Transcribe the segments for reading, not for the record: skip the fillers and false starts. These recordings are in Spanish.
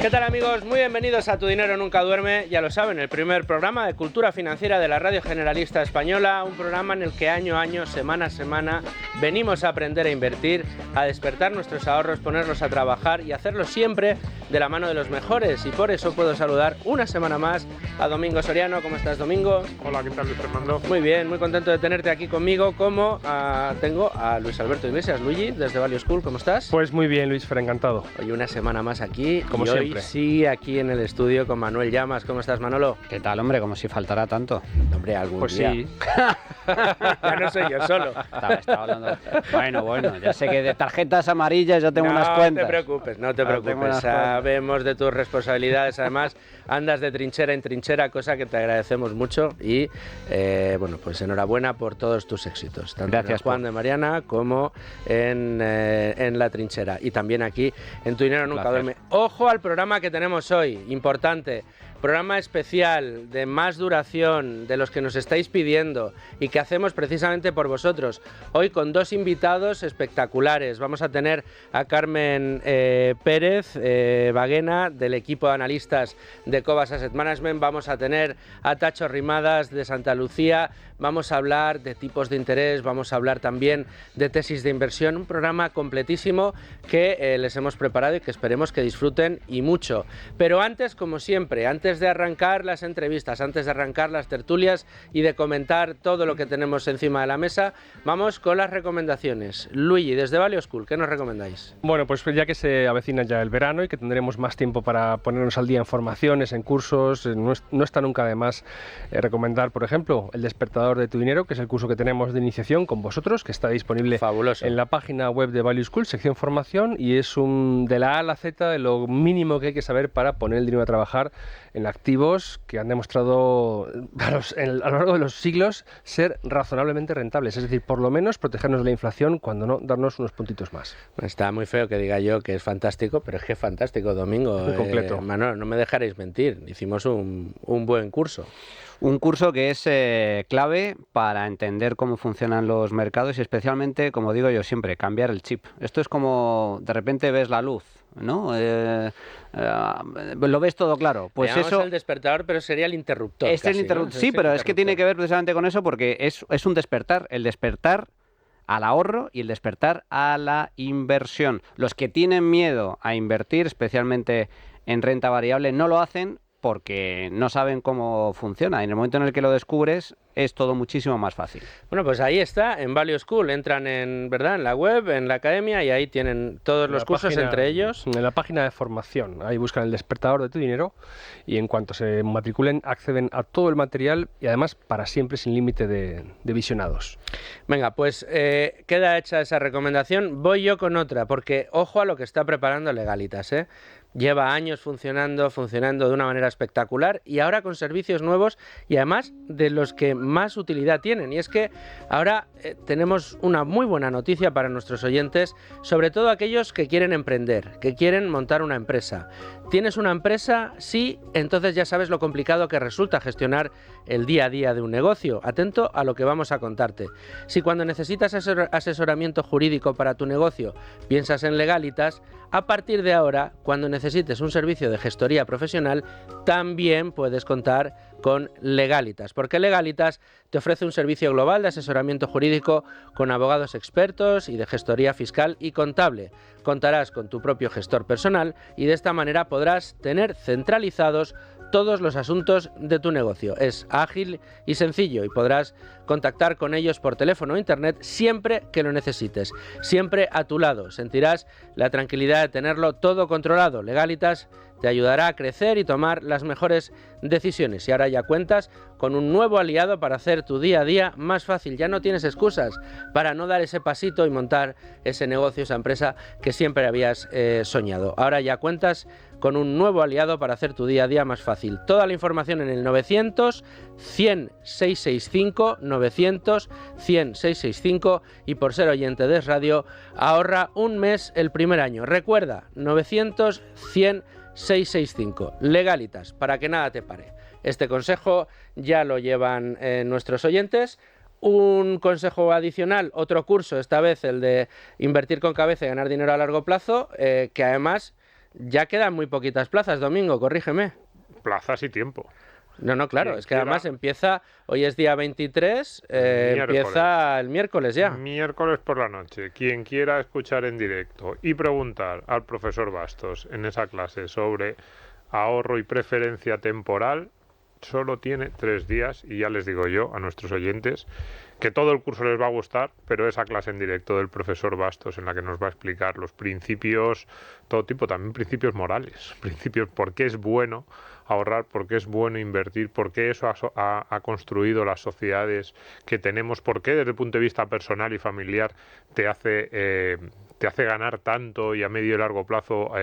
¿Qué tal, amigos? Muy bienvenidos a Tu Dinero Nunca Duerme, ya lo saben, el primer programa de cultura financiera de la Radio Generalista Española, un programa en el que año a año, semana a semana, venimos a aprender a invertir, a despertar nuestros ahorros, ponerlos a trabajar y hacerlo siempre de la mano de los mejores. Y por eso puedo saludar una semana más a Domingo Soriano. ¿Cómo estás, Domingo? Hola, ¿qué tal, Luis Fernando? Muy bien, muy contento de tenerte aquí conmigo, como tengo a Luis Alberto Iglesias. Luigi, desde Value School, ¿cómo estás? Pues muy bien, Luis Fer, encantado. Hoy una semana más aquí, como y siempre. Hoy sí, aquí en el estudio con Manuel Llamas. ¿Cómo estás, Manolo? ¿Qué tal, hombre? Como si faltara tanto. Hombre, algún Pues día. sí. Ya no soy yo solo. Estaba hablando. Bueno, ya sé que de tarjetas amarillas yo tengo unas cuentas. No te preocupes. Sabemos de tus responsabilidades. Además, andas de trinchera en trinchera, cosa que te agradecemos mucho. Y bueno, pues enhorabuena por todos tus éxitos. Tanto Gracias, en Juan de Mariana como en la trinchera. Y también aquí en Tu Dinero Nunca Duerme. Ojo al programa que tenemos hoy, importante. Programa especial de más duración de los que nos estáis pidiendo y que hacemos precisamente por vosotros. Hoy con dos invitados espectaculares. Vamos a tener a Carmen Pérez Baguena, del equipo de analistas de Cobas Asset Management. Vamos a tener a Tacho Rimadas, de Santa Lucía. Vamos a hablar de tipos de interés, vamos a hablar también de tesis de inversión. Un programa completísimo que les hemos preparado y que esperemos que disfruten y mucho. Pero antes, como siempre, antes de arrancar las entrevistas, antes de arrancar las tertulias y de comentar todo lo que tenemos encima de la mesa, vamos con las recomendaciones. Luigi, desde Value School, ¿qué nos recomendáis? Bueno, pues ya que se avecina ya el verano y que tendremos más tiempo para ponernos al día en formaciones, en cursos, no está nunca de más recomendar, por ejemplo, el despertador de tu dinero, que es el curso que tenemos de iniciación con vosotros, que está disponible Fabuloso. En la página web de Value School, sección formación, y es de la A a la Z de lo mínimo que hay que saber para poner el dinero a trabajar en activos que han demostrado a lo largo de los siglos ser razonablemente rentables, es decir, por lo menos protegernos de la inflación, cuando no darnos unos puntitos más. Está muy feo que diga yo que es fantástico, pero es que es fantástico, Domingo. Muy completo. Manuel, no me dejaréis mentir, hicimos un buen curso. Un curso que es clave para entender cómo funcionan los mercados y especialmente, como digo yo siempre, cambiar el chip. Esto es como de repente ves la luz, ¿no? Lo ves todo claro. Pues eso. El despertador, pero sería el interruptor. Es el interruptor. ¿No? Sí, pero es que tiene que ver precisamente con eso porque es un despertar. El despertar al ahorro y el despertar a la inversión. Los que tienen miedo a invertir, especialmente en renta variable, no lo hacen porque no saben cómo funciona. En el momento en el que lo descubres, es todo muchísimo más fácil. Bueno, pues ahí está, en Value School. Entran en la web, en la academia, y ahí tienen todos los cursos, entre ellos. En la página de formación, ahí buscan el despertador de tu dinero y en cuanto se matriculen acceden a todo el material y además para siempre sin límite de visionados. Venga, pues queda hecha esa recomendación. Voy yo con otra, porque ojo a lo que está preparando Legalitas, ¿eh? Lleva años funcionando de una manera espectacular y ahora con servicios nuevos y además de los que más utilidad tienen. Y es que ahora tenemos una muy buena noticia para nuestros oyentes, sobre todo aquellos que quieren emprender, que quieren montar una empresa. ¿Tienes una empresa? Sí, entonces ya sabes lo complicado que resulta gestionar el día a día de un negocio. Atento a lo que vamos a contarte. Si cuando necesitas asesoramiento jurídico para tu negocio piensas en Legalitas, a partir de ahora, cuando necesites un servicio de gestoría profesional, también puedes contar con Legalitas, porque Legalitas te ofrece un servicio global de asesoramiento jurídico con abogados expertos y de gestoría fiscal y contable. Contarás con tu propio gestor personal y de esta manera podrás tener centralizados todos los asuntos de tu negocio. Es ágil y sencillo y podrás contactar con ellos por teléfono o internet siempre que lo necesites, siempre a tu lado. Sentirás la tranquilidad de tenerlo todo controlado. Legalitas te ayudará a crecer y tomar las mejores decisiones. Y ahora ya cuentas con un nuevo aliado para hacer tu día a día más fácil. Ya no tienes excusas para no dar ese pasito y montar ese negocio, esa empresa que siempre habías soñado. Ahora ya cuentas con un nuevo aliado para hacer tu día a día más fácil. Toda la información en el 900 100 665, 900 100 665, y por ser oyente de Radio, ahorra un mes el primer año. Recuerda, 900 100 665. Legalitas, para que nada te pare. Este consejo ya lo llevan nuestros oyentes. Un consejo adicional, otro curso, esta vez el de invertir con cabeza y ganar dinero a largo plazo, que además Ya quedan muy poquitas plazas, Domingo, corrígeme. Plazas y tiempo. No, claro, Quien es que quiera- además empieza, hoy es día 23, Miércoles. empieza el miércoles ya. Miércoles por la noche. Quien quiera escuchar en directo y preguntar al profesor Bastos en esa clase sobre ahorro y preferencia temporal, solo tiene 3 días y ya les digo yo a nuestros oyentes que todo el curso les va a gustar, pero esa clase en directo del profesor Bastos en la que nos va a explicar los principios, todo tipo, también principios morales, principios por qué es bueno ahorrar, por qué es bueno invertir, por qué eso ha construido las sociedades que tenemos, por qué desde el punto de vista personal y familiar te hace ganar tanto y a medio y largo plazo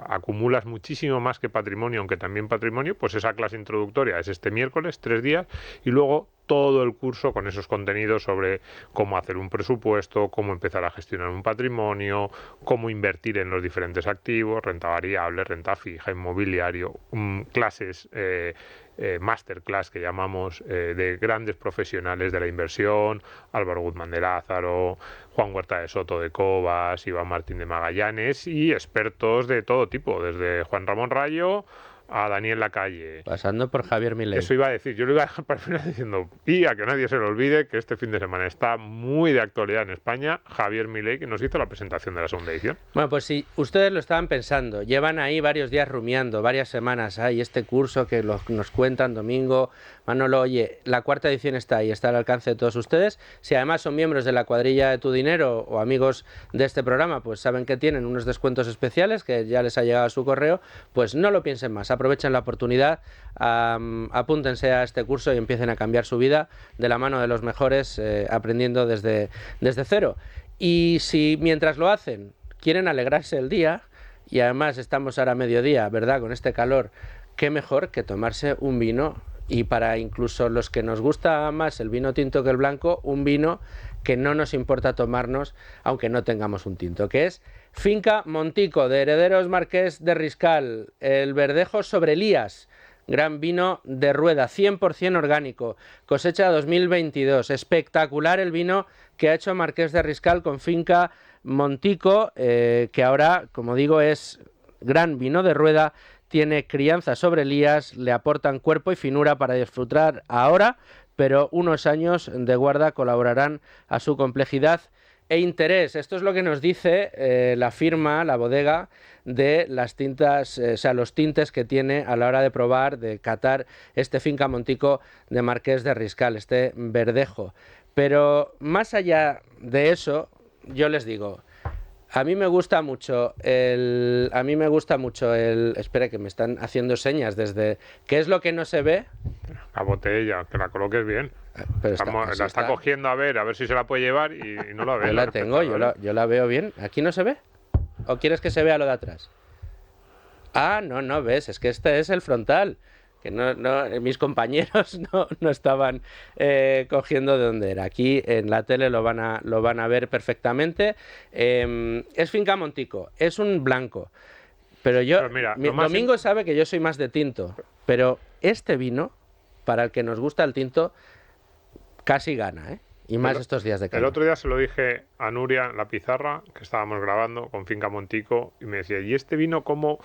acumulas muchísimo más que patrimonio, aunque también patrimonio. Pues esa clase introductoria es este miércoles, 3 días, y luego todo el curso con esos contenidos sobre cómo hacer un presupuesto, cómo empezar a gestionar un patrimonio, cómo invertir en los diferentes activos, renta variable, renta fija, inmobiliario, clases, masterclass que llamamos, de grandes profesionales de la inversión, Álvaro Guzmán de Lázaro, Juan Huerta de Soto de Cobas, Iván Martín de Magallanes y expertos de todo tipo, desde Juan Ramón Rayo a Daniel Lacalle. Pasando por Javier Milei. Eso iba a decir, yo lo iba a dejar para el final diciendo, y a que nadie se lo olvide, que este fin de semana está muy de actualidad en España, Javier Milei, que nos hizo la presentación de la segunda edición. Bueno, pues si ustedes lo estaban pensando, llevan ahí varios días rumiando, varias semanas, hay este curso que nos cuentan Domingo, Manolo, oye, la 4ª edición está ahí, está al alcance de todos ustedes. Si además son miembros de la cuadrilla de Tu Dinero o amigos de este programa, pues saben que tienen unos descuentos especiales que ya les ha llegado a su correo, pues no lo piensen más, aprovechen la oportunidad, apúntense a este curso y empiecen a cambiar su vida de la mano de los mejores, aprendiendo desde cero. Y si mientras lo hacen quieren alegrarse el día, y además estamos ahora a mediodía, ¿verdad?, con este calor, qué mejor que tomarse un vino, y para incluso los que nos gusta más el vino tinto que el blanco, un vino que no nos importa tomarnos aunque no tengamos un tinto, que es Finca Montico, de Herederos Marqués de Riscal, el Verdejo sobre Elías, gran vino de rueda, 100% orgánico, cosecha 2022, espectacular el vino que ha hecho Marqués de Riscal con Finca Montico, que ahora, como digo, es gran vino de rueda, tiene crianza sobre Elías, le aportan cuerpo y finura para disfrutar ahora, pero unos años de guarda colaborarán a su complejidad e interés. Esto es lo que nos dice la firma, la bodega, de las tintas, o sea, los tintes que tiene a la hora de probar, de catar este Finca Montico de Marqués de Riscal, este verdejo. Pero más allá de eso, yo les digo, a mí me gusta mucho el... Espera, que me están haciendo señas desde... ¿Qué es lo que no se ve? La botella, que la coloques bien. Pero La está cogiendo a ver si se la puede llevar y no la ve. Yo la tengo, yo la veo bien. ¿Aquí no se ve? ¿O quieres que se vea lo de atrás? Ah, no ves, es que este es el frontal. Que mis compañeros no estaban cogiendo de dónde era. Aquí en la tele lo van a ver perfectamente. Es Finca Montico, es un blanco. Pero yo, mira, Domingo sabe que yo soy más de tinto, pero este vino, para el que nos gusta el tinto, casi gana, ¿eh? Y más estos días de calor. El otro día se lo dije a Nuria en la pizarra, que estábamos grabando con Finca Montico, y me decía, ¿y este vino tú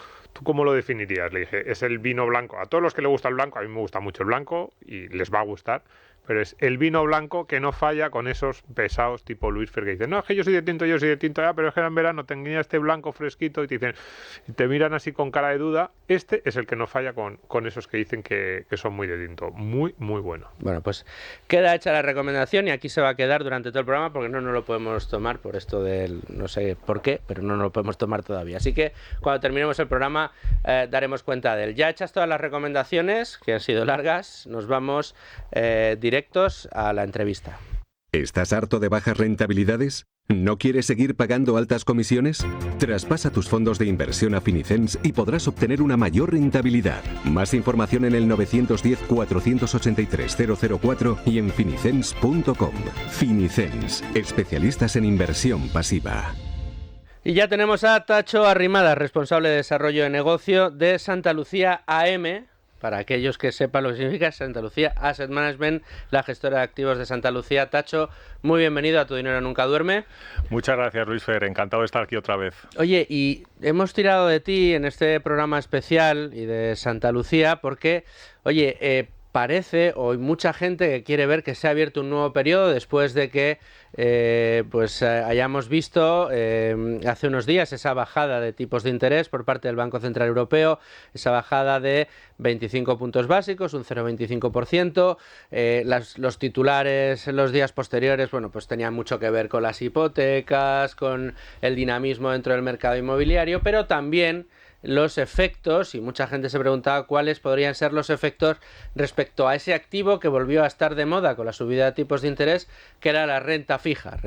cómo lo definirías? Le dije, es el vino blanco. A todos los que les gusta el blanco, a mí me gusta mucho el blanco y les va a gustar, pero es el vino blanco que no falla con esos pesados tipo Luis Fer, que dicen, no, es que yo soy de tinto, ya, pero es que en verano tenía este blanco fresquito, y te miran así con cara de duda. Este es el que no falla con esos que dicen que son muy de tinto. Muy, muy bueno. Bueno, pues queda hecha la recomendación y aquí se va a quedar durante todo el programa porque no nos lo podemos tomar por esto del... no sé por qué, pero no nos lo podemos tomar todavía. Así que cuando terminemos el programa daremos cuenta de él. Ya hechas todas las recomendaciones, que han sido largas, nos vamos directos a la entrevista. ¿Estás harto de bajas rentabilidades? ¿No quieres seguir pagando altas comisiones? Traspasa tus fondos de inversión a Finicens y podrás obtener una mayor rentabilidad. Más información en el 910-483-004 y en finicens.com. Finicens, especialistas en inversión pasiva. Y ya tenemos a Tacho Arrimadas, responsable de desarrollo de negocio de Santa Lucía AM, para aquellos que sepan lo que significa, Santa Lucía Asset Management, la gestora de activos de Santa Lucía. Tacho, muy bienvenido a Tu Dinero Nunca Duerme. Muchas gracias, Luis Fer, encantado de estar aquí otra vez. Oye, y hemos tirado de ti en este programa especial y de Santa Lucía porque, oye, parece, o hay mucha gente que quiere ver que se ha abierto un nuevo periodo después de que hayamos visto hace unos días esa bajada de tipos de interés por parte del Banco Central Europeo, esa bajada de 25 puntos básicos, un 0,25%. Los titulares en los días posteriores, bueno, pues tenían mucho que ver con las hipotecas, con el dinamismo dentro del mercado inmobiliario, pero también los efectos, y mucha gente se preguntaba cuáles podrían ser los efectos respecto a ese activo que volvió a estar de moda con la subida de tipos de interés, que era la renta fija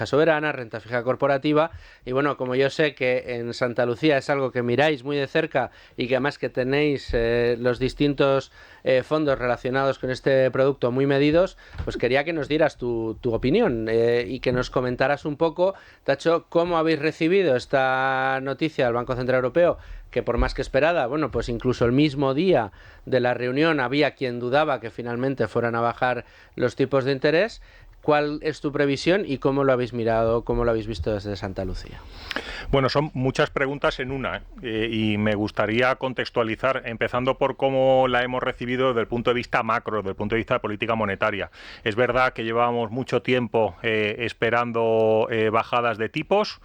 soberana, renta fija corporativa. Y bueno, como yo sé que en Santa Lucía es algo que miráis muy de cerca y que además que tenéis los distintos fondos relacionados con este producto muy medidos, pues quería que nos dieras tu opinión y que nos comentaras un poco, Tacho, cómo habéis recibido esta noticia del Banco Central Europeo, que por más que esperada, bueno, pues incluso el mismo día de la reunión había quien dudaba que finalmente fueran a bajar los tipos de interés. ¿Cuál es tu previsión y cómo lo habéis mirado, cómo lo habéis visto desde Santa Lucía? Bueno, son muchas preguntas en una, y me gustaría contextualizar, empezando por cómo la hemos recibido desde el punto de vista macro, desde el punto de vista de política monetaria. Es verdad que llevábamos mucho tiempo esperando bajadas de tipos.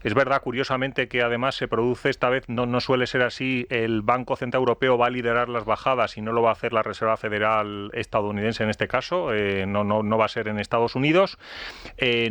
Es verdad, curiosamente, que además se produce esta vez, no suele ser así, el Banco Central Europeo va a liderar las bajadas y no lo va a hacer la Reserva Federal estadounidense en este caso, no va a ser en Estados Unidos.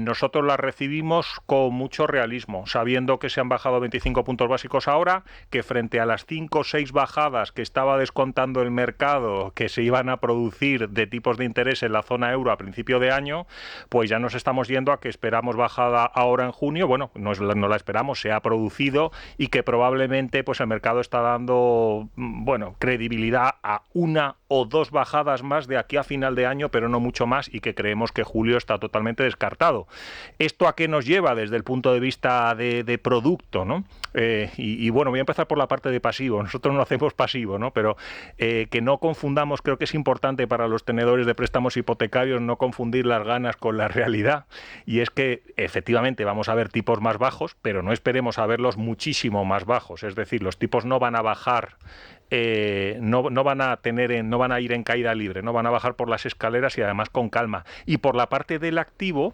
Nosotros las recibimos con mucho realismo, sabiendo que se han bajado 25 puntos básicos ahora, que frente a las 5 o 6 bajadas que estaba descontando el mercado que se iban a producir de tipos de interés en la zona euro a principio de año, pues ya nos estamos yendo a que esperamos bajada ahora en junio. Bueno, no la esperamos, se ha producido, y que probablemente pues el mercado está dando, bueno, credibilidad a una o dos bajadas más de aquí a final de año, pero no mucho más, y que creemos que julio está totalmente descartado. ¿Esto a qué nos lleva desde el punto de vista de producto, ¿no? Y bueno, voy a empezar por la parte de pasivo. Nosotros no hacemos pasivo, ¿no? Pero que no confundamos, creo que es importante para los tenedores de préstamos hipotecarios no confundir las ganas con la realidad, y es que efectivamente vamos a ver tipos más bajos, pero no esperemos a verlos muchísimo más bajos. Es decir, los tipos no van a bajar, no van a ir en caída libre, no van a bajar por las escaleras, y además con calma. Y por la parte del activo,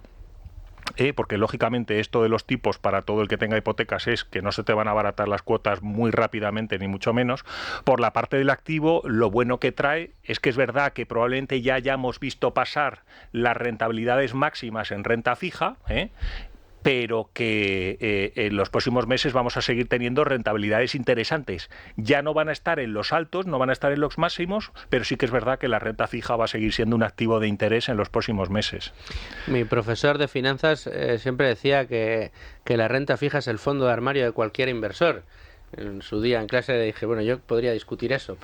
porque lógicamente esto de los tipos para todo el que tenga hipotecas es que no se te van a abaratar las cuotas muy rápidamente, ni mucho menos. Por la parte del activo, lo bueno que trae es que es verdad que probablemente ya hayamos visto pasar las rentabilidades máximas en renta fija, pero que en los próximos meses vamos a seguir teniendo rentabilidades interesantes. Ya no van a estar en los altos, no van a estar en los máximos, pero sí que es verdad que la renta fija va a seguir siendo un activo de interés en los próximos meses. Mi profesor de finanzas siempre decía que la renta fija es el fondo de armario de cualquier inversor. En su día en clase le dije, bueno, yo podría discutir eso,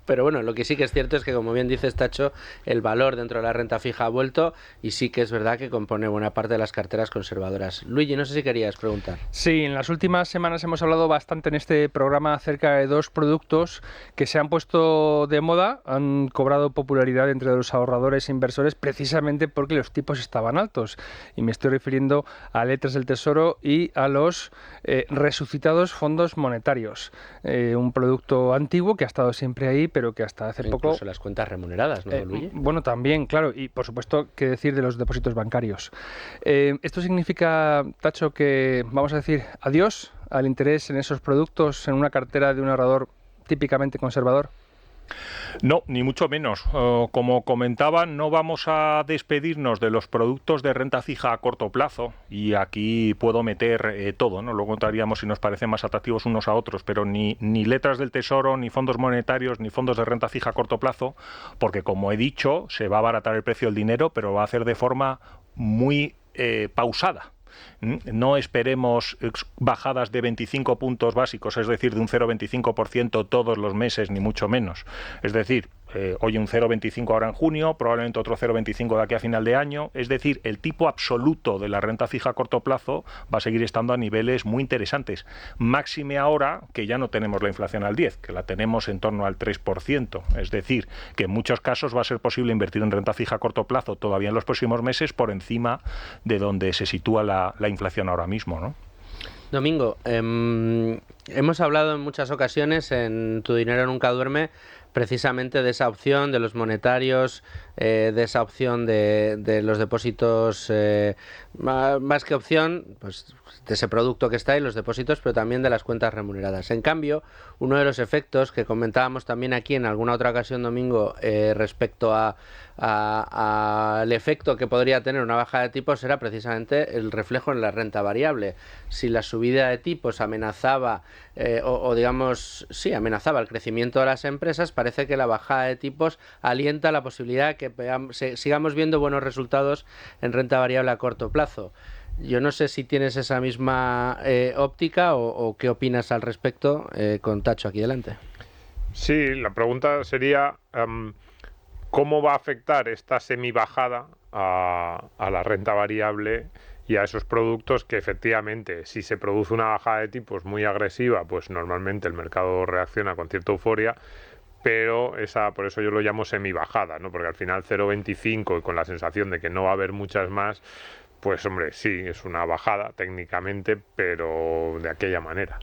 pero bueno, lo que sí que es cierto es que, como bien dices, Tacho, el valor dentro de la renta fija ha vuelto, y sí que es verdad que compone buena parte de las carteras conservadoras. Luigi, no sé si querías preguntar. Sí, en las últimas semanas hemos hablado bastante en este programa acerca de dos productos que se han puesto de moda, han cobrado popularidad entre los ahorradores e inversores precisamente porque los tipos estaban altos, y me estoy refiriendo a letras del Tesoro y a los resucitados fondos monetarios. Un producto antiguo que ha estado siempre ahí, pero que hasta hace poco... Incluso las cuentas remuneradas, ¿no, Luigi? Bueno, también, claro, y por supuesto, qué decir de los depósitos bancarios. ¿Esto significa, Tacho, que vamos a decir adiós al interés en esos productos en una cartera de un ahorrador típicamente conservador? No, ni mucho menos. Como comentaba, no vamos a despedirnos de los productos de renta fija a corto plazo, y aquí puedo meter todo, ¿no? Luego entraríamos si nos parecen más atractivos unos a otros, pero ni letras del Tesoro, ni fondos monetarios, ni fondos de renta fija a corto plazo, porque, como he dicho, se va a abaratar el precio del dinero, pero va a hacer de forma muy pausada. No esperemos bajadas de 25 puntos básicos, es decir, de un 0,25% todos los meses, ni mucho menos. Es decir, hoy un 0,25 ahora en junio, probablemente otro 0,25 de aquí a final de año. Es decir, el tipo absoluto de la renta fija a corto plazo va a seguir estando a niveles muy interesantes. Máxime ahora que ya no tenemos la inflación al 10, que la tenemos en torno al 3%. Es decir, que en muchos casos va a ser posible invertir en renta fija a corto plazo todavía en los próximos meses por encima de donde se sitúa la inflación ahora mismo, ¿no? Domingo, hemos hablado en muchas ocasiones en Tu Dinero Nunca Duerme precisamente de esa opción de los monetarios, de esa opción de los depósitos, más que opción, pues de ese producto que está ahí, los depósitos, pero también de las cuentas remuneradas. En cambio, uno de los efectos que comentábamos también aquí en alguna otra ocasión, Domingo, respecto al efecto que podría tener una baja de tipos era precisamente el reflejo en la renta variable. Si la subida de tipos amenazaba digamos, sí, amenazaba el crecimiento de las empresas, parece que la bajada de tipos alienta la posibilidad de que sigamos viendo buenos resultados en renta variable a corto plazo. Yo no sé si tienes esa misma óptica o qué opinas al respecto, con Tacho aquí delante. Sí, la pregunta sería ¿cómo va a afectar esta semibajada a la renta variable y a esos productos que efectivamente, si se produce una bajada de tipos muy agresiva, pues normalmente el mercado reacciona con cierta euforia, pero por eso yo lo llamo semibajada, ¿no? Porque al final 0,25 y con la sensación de que no va a haber muchas más, pues hombre, sí, es una bajada técnicamente, pero de aquella manera.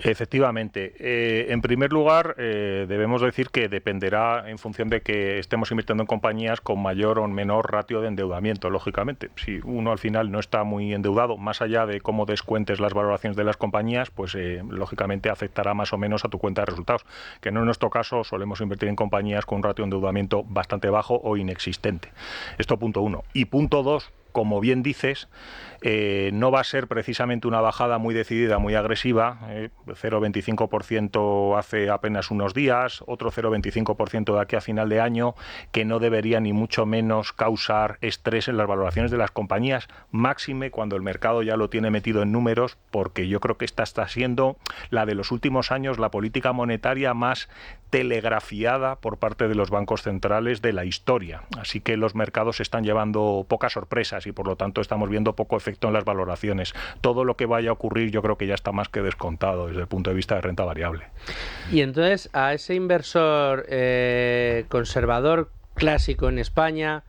Efectivamente. En primer lugar, debemos decir que dependerá en función de que estemos invirtiendo en compañías con mayor o menor ratio de endeudamiento, lógicamente. Si uno al final no está muy endeudado, más allá de cómo descuentes las valoraciones de las compañías, pues lógicamente afectará más o menos a tu cuenta de resultados, que no en nuestro caso solemos invertir en compañías con un ratio de endeudamiento bastante bajo o inexistente. Esto punto uno. Y punto dos, como bien dices, no va a ser precisamente una bajada muy decidida, muy agresiva, 0,25% hace apenas unos días, otro 0,25% de aquí a final de año, que no debería ni mucho menos causar estrés en las valoraciones de las compañías, máxime cuando el mercado ya lo tiene metido en números, porque yo creo que esta está siendo la de los últimos años, la política monetaria más telegrafiada por parte de los bancos centrales de la historia. Así que los mercados están llevando pocas sorpresas y por lo tanto estamos viendo poco efecto en las valoraciones. Todo lo que vaya a ocurrir yo creo que ya está más que descontado desde el punto de vista de renta variable. Y entonces a ese inversor conservador clásico en España,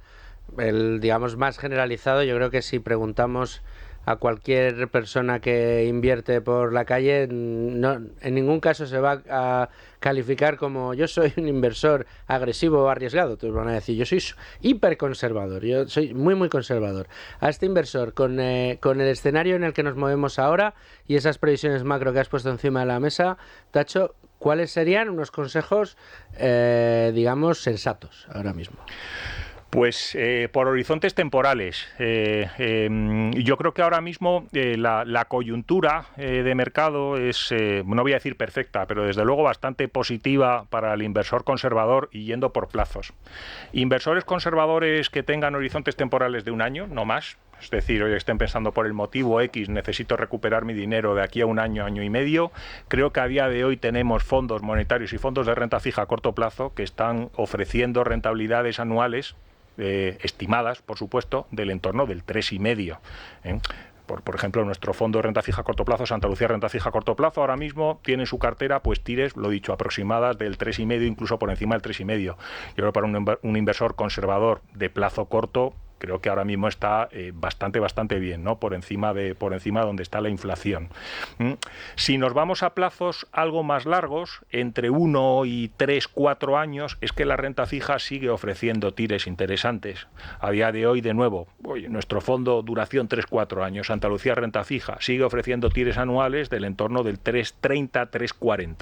el digamos más generalizado, yo creo que si preguntamos a cualquier persona que invierte por la calle, en ningún caso se va a calificar como yo soy un inversor agresivo o arriesgado. Entonces van a decir, yo soy hiperconservador, yo soy muy, muy conservador. A este inversor, con el escenario en el que nos movemos ahora y esas previsiones macro que has puesto encima de la mesa, Tacho, ¿cuáles serían unos consejos, digamos, sensatos ahora mismo? Pues por horizontes temporales. Yo creo que ahora mismo la coyuntura de mercado es, no voy a decir perfecta, pero desde luego bastante positiva para el inversor conservador y yendo por plazos. Inversores conservadores que tengan horizontes temporales de un año, no más. Es decir, hoy estén pensando por el motivo X, necesito recuperar mi dinero de aquí a un año, año y medio. Creo que a día de hoy tenemos fondos monetarios y fondos de renta fija a corto plazo que están ofreciendo rentabilidades anuales estimadas, por supuesto, del entorno del 3,5%. Por ejemplo, nuestro fondo de renta fija a corto plazo, Santa Lucía Renta Fija a Corto Plazo, ahora mismo tiene en su cartera pues tires, lo dicho, aproximadas del 3,5%, incluso por encima del 3,5%. Yo creo que para un inversor conservador de plazo corto, creo que ahora mismo está bastante bien, ¿no? Por encima donde está la inflación. Si nos vamos a plazos algo más largos, entre 1 y 3, 4 años, es que la renta fija sigue ofreciendo tires interesantes. A día de hoy, de nuevo, nuestro fondo duración 3-4 años, Santa Lucía Renta Fija, sigue ofreciendo tires anuales del entorno del 3,30, 3,40.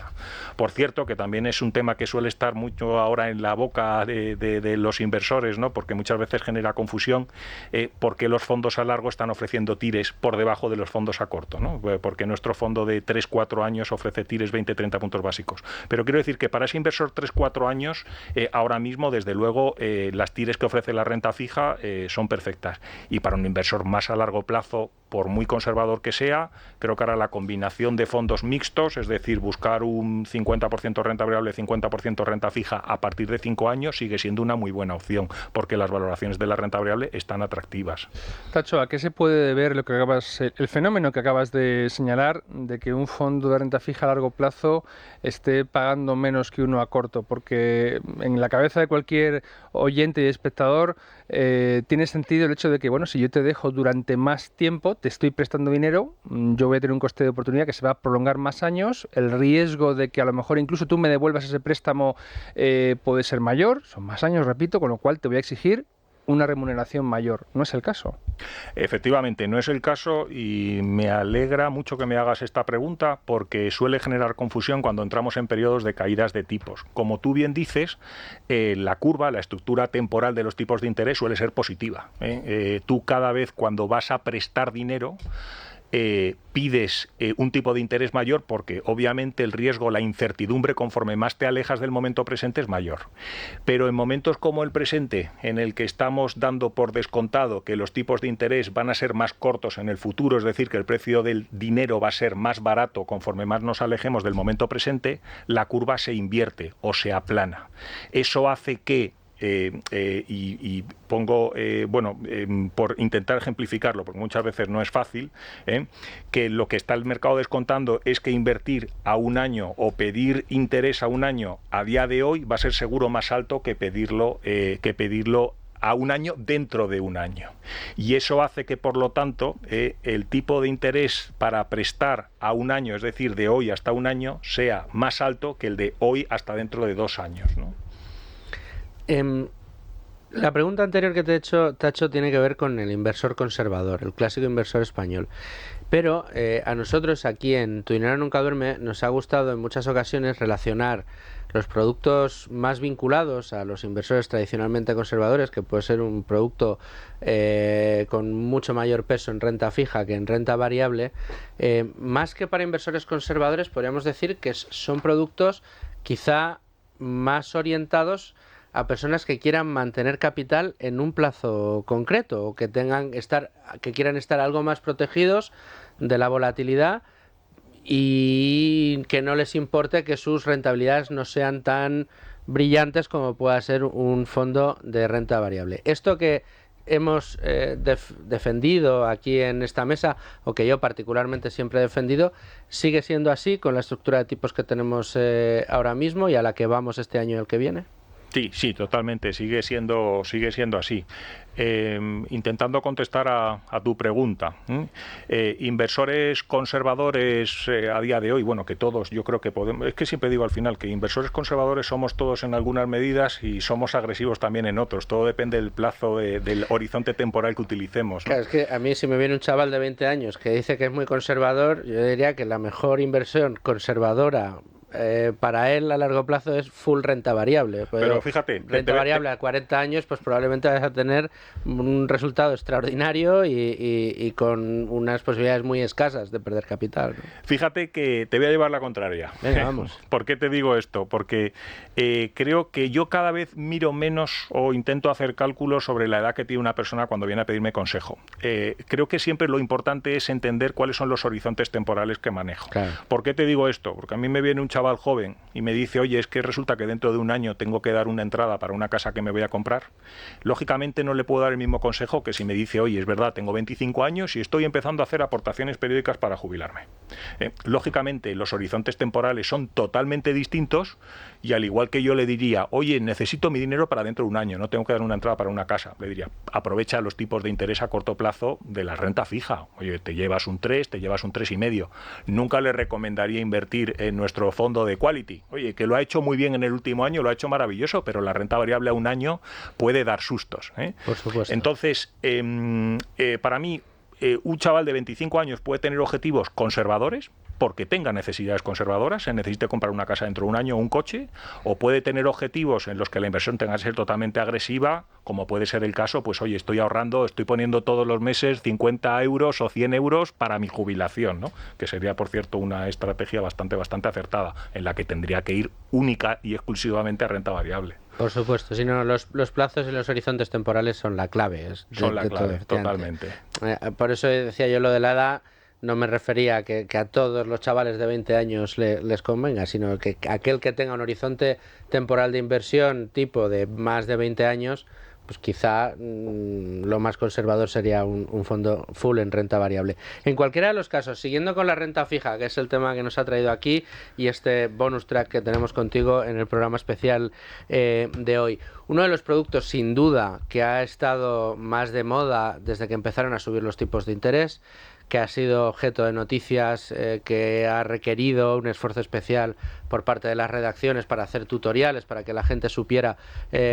Por cierto, que también es un tema que suele estar mucho ahora en la boca de los inversores, ¿no? Porque muchas veces genera confusión porque los fondos a largo están ofreciendo tires por debajo de los fondos a corto, ¿no? Porque nuestro fondo de 3-4 años ofrece tires 20-30 puntos básicos. Pero quiero decir que para ese inversor 3-4 años, ahora mismo, desde luego, las tires que ofrece la renta fija son perfectas. Y para un inversor más a largo plazo, por muy conservador que sea, creo que ahora la combinación de fondos mixtos, es decir, buscar un 50% renta variable, 50% renta fija a partir de 5 años, sigue siendo una muy buena opción, porque las valoraciones de la renta variable están atractivas. Tacho, ¿a qué se puede deber lo que el fenómeno que acabas de señalar de que un fondo de renta fija a largo plazo esté pagando menos que uno a corto? Porque en la cabeza de cualquier oyente y espectador tiene sentido el hecho de que, bueno, si yo te dejo durante más tiempo, te estoy prestando dinero, yo voy a tener un coste de oportunidad que se va a prolongar más años, el riesgo de que a lo mejor incluso tú me devuelvas ese préstamo puede ser mayor, son más años, repito, con lo cual te voy a exigir una remuneración mayor. ¿No es el caso? Efectivamente, no es el caso, y me alegra mucho que me hagas esta pregunta, porque suele generar confusión cuando entramos en periodos de caídas de tipos. Como tú bien dices, la curva, la estructura temporal de los tipos de interés suele ser positiva. Tú cada vez cuando vas a prestar dinero, pides un tipo de interés mayor, porque obviamente el riesgo, la incertidumbre, conforme más te alejas del momento presente, es mayor. Pero en momentos como el presente, en el que estamos dando por descontado que los tipos de interés van a ser más cortos en el futuro, es decir, que el precio del dinero va a ser más barato conforme más nos alejemos del momento presente, la curva se invierte o se aplana. Eso hace que pongo, por intentar ejemplificarlo, porque muchas veces no es fácil, que lo que está el mercado descontando es que invertir a un año o pedir interés a un año a día de hoy va a ser seguro más alto que pedirlo a un año dentro de un año. Y eso hace que, por lo tanto, el tipo de interés para prestar a un año, es decir, de hoy hasta un año, sea más alto que el de hoy hasta dentro de 2 años, ¿no? La pregunta anterior que te he hecho, Tacho, tiene que ver con el inversor conservador, el clásico inversor español. Pero a nosotros aquí en Tu Dinero Nunca Duerme nos ha gustado en muchas ocasiones relacionar los productos más vinculados a los inversores tradicionalmente conservadores, que puede ser un producto con mucho mayor peso en renta fija que en renta variable, más que para inversores conservadores, podríamos decir que son productos quizá más orientados a personas que quieran mantener capital en un plazo concreto, o que quieran estar algo más protegidos de la volatilidad y que no les importe que sus rentabilidades no sean tan brillantes como pueda ser un fondo de renta variable. Esto que hemos defendido aquí en esta mesa, o que yo particularmente siempre he defendido, sigue siendo así con la estructura de tipos que tenemos ahora mismo y a la que vamos este año y el que viene. Sí, totalmente, sigue siendo así. Intentando contestar a tu pregunta, inversores conservadores a día de hoy, bueno, que todos, yo creo que podemos, es que siempre digo al final que inversores conservadores somos todos en algunas medidas y somos agresivos también en otros, todo depende del plazo, del horizonte temporal que utilicemos, ¿no? Claro, es que a mí, si me viene un chaval de 20 años que dice que es muy conservador, yo diría que la mejor inversión conservadora para él a largo plazo es full renta variable. Pero fíjate, renta variable a 40 años, pues probablemente vas a tener un resultado extraordinario y con unas posibilidades muy escasas de perder capital, ¿no? Fíjate que te voy a llevar la contraria. Venga, vamos. ¿Por qué te digo esto? Porque creo que yo cada vez miro menos o intento hacer cálculos sobre la edad que tiene una persona cuando viene a pedirme consejo. Creo que siempre lo importante es entender cuáles son los horizontes temporales que manejo. Claro. ¿Por qué te digo esto? Porque a mí me viene un chaval joven y me dice, oye, es que resulta que dentro de un año tengo que dar una entrada para una casa que me voy a comprar. Lógicamente no le puedo dar el mismo consejo que si me dice, oye, es verdad, tengo 25 años y estoy empezando a hacer aportaciones periódicas para jubilarme. Lógicamente los horizontes temporales son totalmente distintos, y al igual que yo le diría, oye, necesito mi dinero para dentro de un año, no tengo que dar una entrada para una casa, le diría, aprovecha los tipos de interés a corto plazo de la renta fija. Oye, te llevas un 3, te llevas un 3,5. Nunca le recomendaría invertir en nuestro fondo de Quality. Oye, que lo ha hecho muy bien en el último año, lo ha hecho maravilloso, pero la renta variable a un año puede dar sustos, ¿eh? Por supuesto. Entonces, para mí, un chaval de 25 años puede tener objetivos conservadores, porque tenga necesidades conservadoras, se necesite comprar una casa dentro de un año o un coche, o puede tener objetivos en los que la inversión tenga que ser totalmente agresiva, como puede ser el caso, pues oye, estoy ahorrando, estoy poniendo todos los meses 50 euros o 100 euros para mi jubilación, ¿no? Que sería, por cierto, una estrategia bastante acertada, en la que tendría que ir única y exclusivamente a renta variable. Por supuesto, si no, los plazos y los horizontes temporales son la clave. Son la clave, totalmente. Por eso decía yo lo de la edad. No me refería a que a todos los chavales de 20 años les convenga, sino que aquel que tenga un horizonte temporal de inversión tipo de más de 20 años, pues quizá lo más conservador sería un fondo full en renta variable. En cualquiera de los casos, siguiendo con la renta fija, que es el tema que nos ha traído aquí, y este bonus track que tenemos contigo en el programa especial de hoy, uno de los productos sin duda que ha estado más de moda desde que empezaron a subir los tipos de interés, que ha sido objeto de noticias, que ha requerido un esfuerzo especial por parte de las redacciones para hacer tutoriales, para que la gente supiera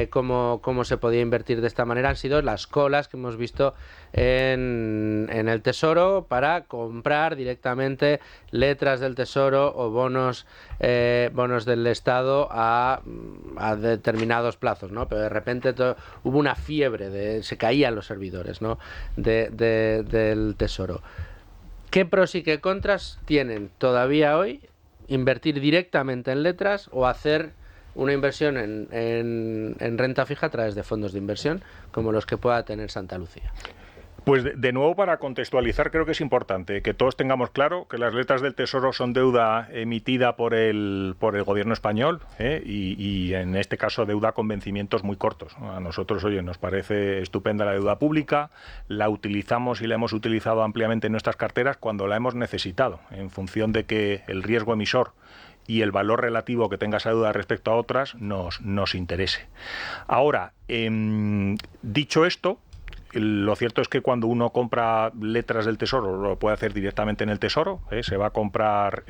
cómo se podía invertir de esta manera, han sido las colas que hemos visto en el Tesoro para comprar directamente letras del Tesoro o bonos del Estado a determinados plazos, ¿no? Pero de repente hubo una fiebre, se caían los servidores, ¿no? del Tesoro. ¿Qué pros y qué contras tienen todavía hoy invertir directamente en letras o hacer una inversión en renta fija a través de fondos de inversión como los que pueda tener Santa Lucía? Pues de nuevo, para contextualizar, creo que es importante que todos tengamos claro que las letras del Tesoro son deuda emitida por el gobierno español, y en este caso deuda con vencimientos muy cortos. A nosotros, oye, nos parece estupenda la deuda pública, la utilizamos y la hemos utilizado ampliamente en nuestras carteras cuando la hemos necesitado, en función de que el riesgo emisor y el valor relativo que tenga esa deuda respecto a otras nos interese. Ahora, dicho esto, lo cierto es que cuando uno compra letras del Tesoro lo puede hacer directamente en el Tesoro, se va a comprar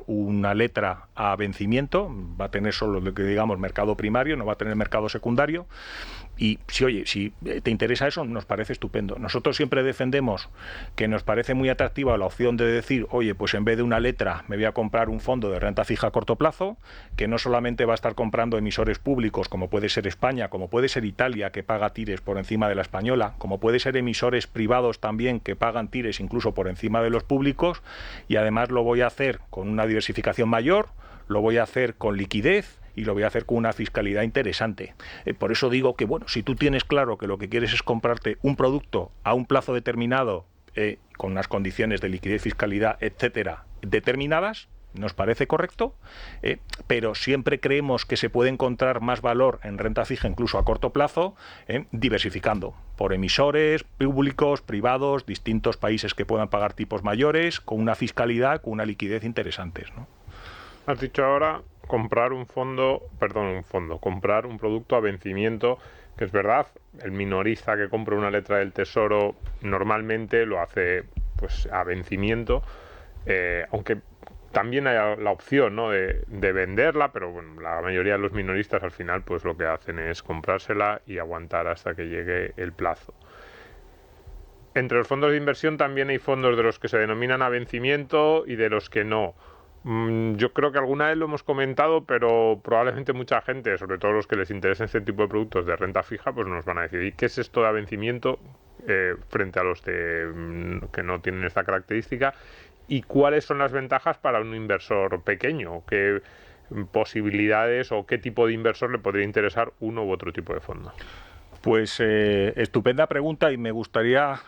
una letra a vencimiento, va a tener solo lo que digamos mercado primario, no va a tener mercado secundario. Y si te interesa eso, nos parece estupendo. Nosotros siempre defendemos que nos parece muy atractiva la opción de decir, oye, pues en vez de una letra me voy a comprar un fondo de renta fija a corto plazo, que no solamente va a estar comprando emisores públicos, como puede ser España, como puede ser Italia, que paga tires por encima de la española, como puede ser emisores privados también, que pagan tires incluso por encima de los públicos, y además lo voy a hacer con una diversificación mayor, lo voy a hacer con liquidez, y lo voy a hacer con una fiscalidad interesante. Por eso digo que, bueno, si tú tienes claro que lo que quieres es comprarte un producto a un plazo determinado, con unas condiciones de liquidez, fiscalidad, etcétera, determinadas, nos parece correcto, pero siempre creemos que se puede encontrar más valor en renta fija, incluso a corto plazo, diversificando por emisores públicos, privados, distintos países que puedan pagar tipos mayores, con una fiscalidad, con una liquidez interesantes, ¿no? Has dicho ahora comprar comprar un producto a vencimiento, que es verdad, el minorista que compra una letra del Tesoro normalmente lo hace pues a vencimiento, aunque también hay la opción, ¿no?, de venderla, pero bueno, la mayoría de los minoristas al final pues lo que hacen es comprársela y aguantar hasta que llegue el plazo. Entre los fondos de inversión también hay fondos de los que se denominan a vencimiento y de los que no. Yo creo que alguna vez lo hemos comentado, pero probablemente mucha gente, sobre todo los que les interesen este tipo de productos de renta fija, pues nos van a decir, ¿y qué es esto de vencimiento frente a los que no tienen esta característica? ¿Y cuáles son las ventajas para un inversor pequeño? ¿Qué posibilidades o qué tipo de inversor le podría interesar uno u otro tipo de fondo? Pues estupenda pregunta, y me gustaría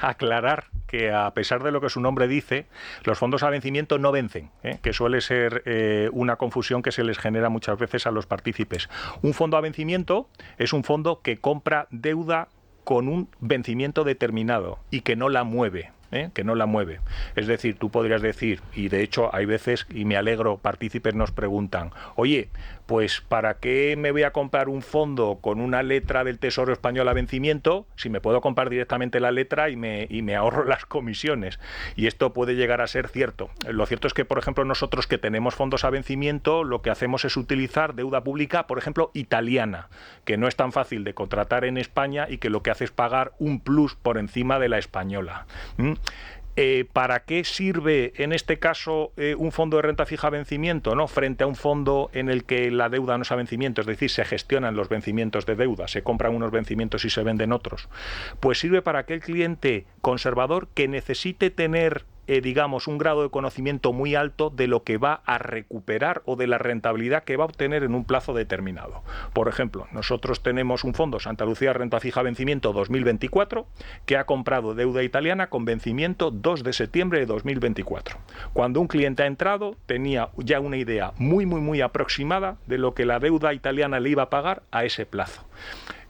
aclarar que, a pesar de lo que su nombre dice, los fondos a vencimiento no vencen, que suele ser una confusión que se les genera muchas veces a los partícipes. Un fondo a vencimiento es un fondo que compra deuda con un vencimiento determinado y que no la mueve. Es decir, tú podrías decir, y de hecho hay veces, y me alegro, partícipes nos preguntan, oye, pues ¿para qué me voy a comprar un fondo con una letra del Tesoro Español a vencimiento si me puedo comprar directamente la letra y me ahorro las comisiones? Y esto puede llegar a ser cierto. Lo cierto es que, por ejemplo, nosotros que tenemos fondos a vencimiento, lo que hacemos es utilizar deuda pública, por ejemplo, italiana, que no es tan fácil de contratar en España y que lo que hace es pagar un plus por encima de la española. ¿Para qué sirve en este caso un fondo de renta fija a vencimiento, ¿no?, frente a un fondo en el que la deuda no es a vencimiento? Es decir, se gestionan los vencimientos de deuda, se compran unos vencimientos y se venden otros. Pues sirve para aquel cliente conservador que necesite tener digamos, un grado de conocimiento muy alto de lo que va a recuperar o de la rentabilidad que va a obtener en un plazo determinado. Por ejemplo, nosotros tenemos un fondo, Santa Lucía Renta Fija Vencimiento 2024, que ha comprado deuda italiana con vencimiento 2 de septiembre de 2024. Cuando un cliente ha entrado, tenía ya una idea muy aproximada de lo que la deuda italiana le iba a pagar a ese plazo.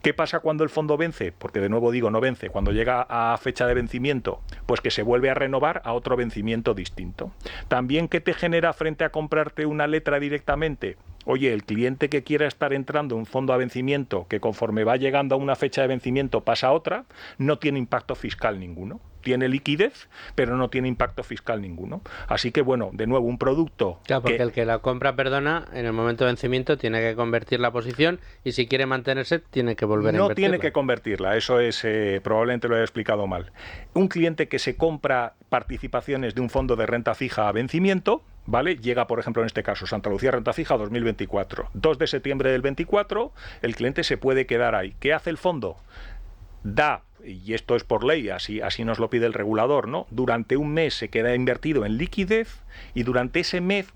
¿Qué pasa cuando el fondo vence? Porque de nuevo digo, no vence. Cuando llega a fecha de vencimiento, pues que se vuelve a renovar a otro vencimiento distinto. También, ¿qué te genera frente a comprarte una letra directamente? Oye, el cliente que quiera estar entrando en un fondo a vencimiento, que conforme va llegando a una fecha de vencimiento pasa a otra, no tiene impacto fiscal ninguno. Tiene liquidez, pero no tiene impacto fiscal ninguno. Así que, bueno, de nuevo, un producto... Claro, porque el que la compra, perdona, en el momento de vencimiento tiene que convertir la posición y si quiere mantenerse tiene que volver a invertirla. No tiene que convertirla, eso es, probablemente lo he explicado mal. Un cliente que se compra participaciones de un fondo de renta fija a vencimiento, ¿vale? Llega, por ejemplo, en este caso, Santa Lucía Renta Fija 2024. 2 de septiembre del 24, el cliente se puede quedar ahí. ¿Qué hace el fondo? Da, y esto es por ley, así nos lo pide el regulador, ¿no? Durante un mes se queda invertido en liquidez y durante ese mes,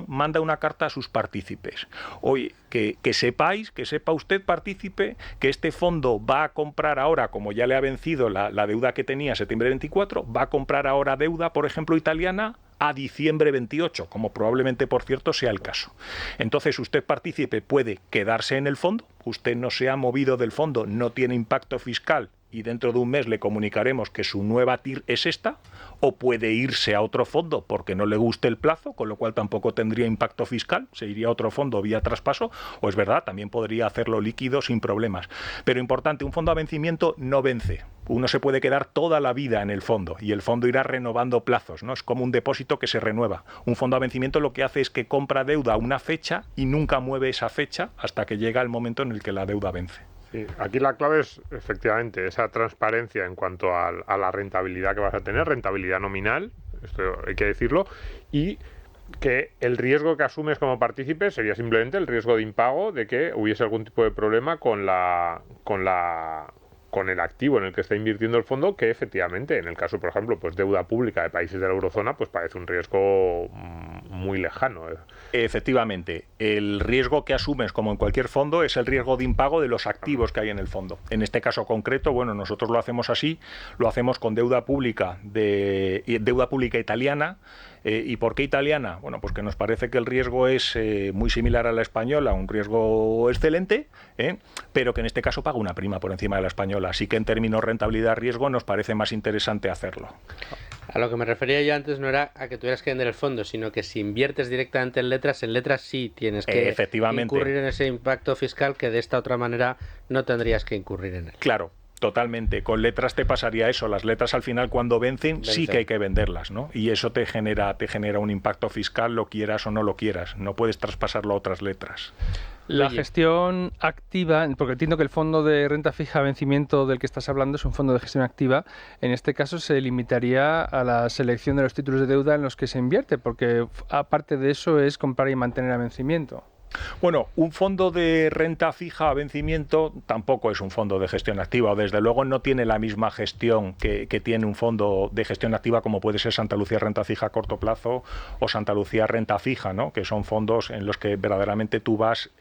manda una carta a sus partícipes. Oye, que sepa usted, partícipe, que este fondo va a comprar ahora, como ya le ha vencido la deuda que tenía septiembre 24, va a comprar ahora deuda, por ejemplo, italiana, a diciembre 28, como probablemente, por cierto, sea el caso. Entonces, usted, partícipe, puede quedarse en el fondo, usted no se ha movido del fondo, no tiene impacto fiscal y dentro de un mes le comunicaremos que su nueva TIR es esta, o puede irse a otro fondo porque no le guste el plazo, con lo cual tampoco tendría impacto fiscal, se iría a otro fondo vía traspaso, o es verdad, también podría hacerlo líquido sin problemas. Pero importante, un fondo a vencimiento no vence. Uno se puede quedar toda la vida en el fondo y el fondo irá renovando plazos, ¿no? Es como un depósito que se renueva. Un fondo a vencimiento lo que hace es que compra deuda a una fecha y nunca mueve esa fecha hasta que llega el momento en el que la deuda vence. Sí, aquí la clave es efectivamente esa transparencia en cuanto a la rentabilidad que vas a tener, rentabilidad nominal, esto hay que decirlo, y que el riesgo que asumes como partícipe sería simplemente el riesgo de impago de que hubiese algún tipo de problema con el activo en el que está invirtiendo el fondo, que efectivamente, en el caso, por ejemplo, pues deuda pública de países de la eurozona, pues parece un riesgo muy lejano. Efectivamente, el riesgo que asumes, como en cualquier fondo, es el riesgo de impago de los activos que hay en el fondo. En este caso concreto, bueno, nosotros lo hacemos así, lo hacemos con deuda pública italiana. ¿Y por qué italiana? Bueno, pues que nos parece que el riesgo es muy similar a la española, un riesgo excelente, pero que en este caso paga una prima por encima de la española. Así que en términos rentabilidad-riesgo nos parece más interesante hacerlo. A lo que me refería yo antes no era a que tuvieras que vender el fondo, sino que si inviertes directamente en letras sí tienes que incurrir en ese impacto fiscal que de esta otra manera no tendrías que incurrir en él. Claro. Totalmente. Con letras te pasaría eso. Las letras al final cuando vencen sí que hay que venderlas, ¿no? Y eso te genera un impacto fiscal, lo quieras o no lo quieras. No puedes traspasarlo a otras letras. La gestión activa, porque entiendo que el fondo de renta fija a vencimiento del que estás hablando es un fondo de gestión activa, en este caso se limitaría a la selección de los títulos de deuda en los que se invierte, porque aparte de eso es comprar y mantener a vencimiento. Bueno, un fondo de renta fija a vencimiento tampoco es un fondo de gestión activa, o desde luego no tiene la misma gestión que tiene un fondo de gestión activa como puede ser Santa Lucía Renta Fija a corto plazo o Santa Lucía Renta Fija, ¿no? Que son fondos en los que verdaderamente tú vas,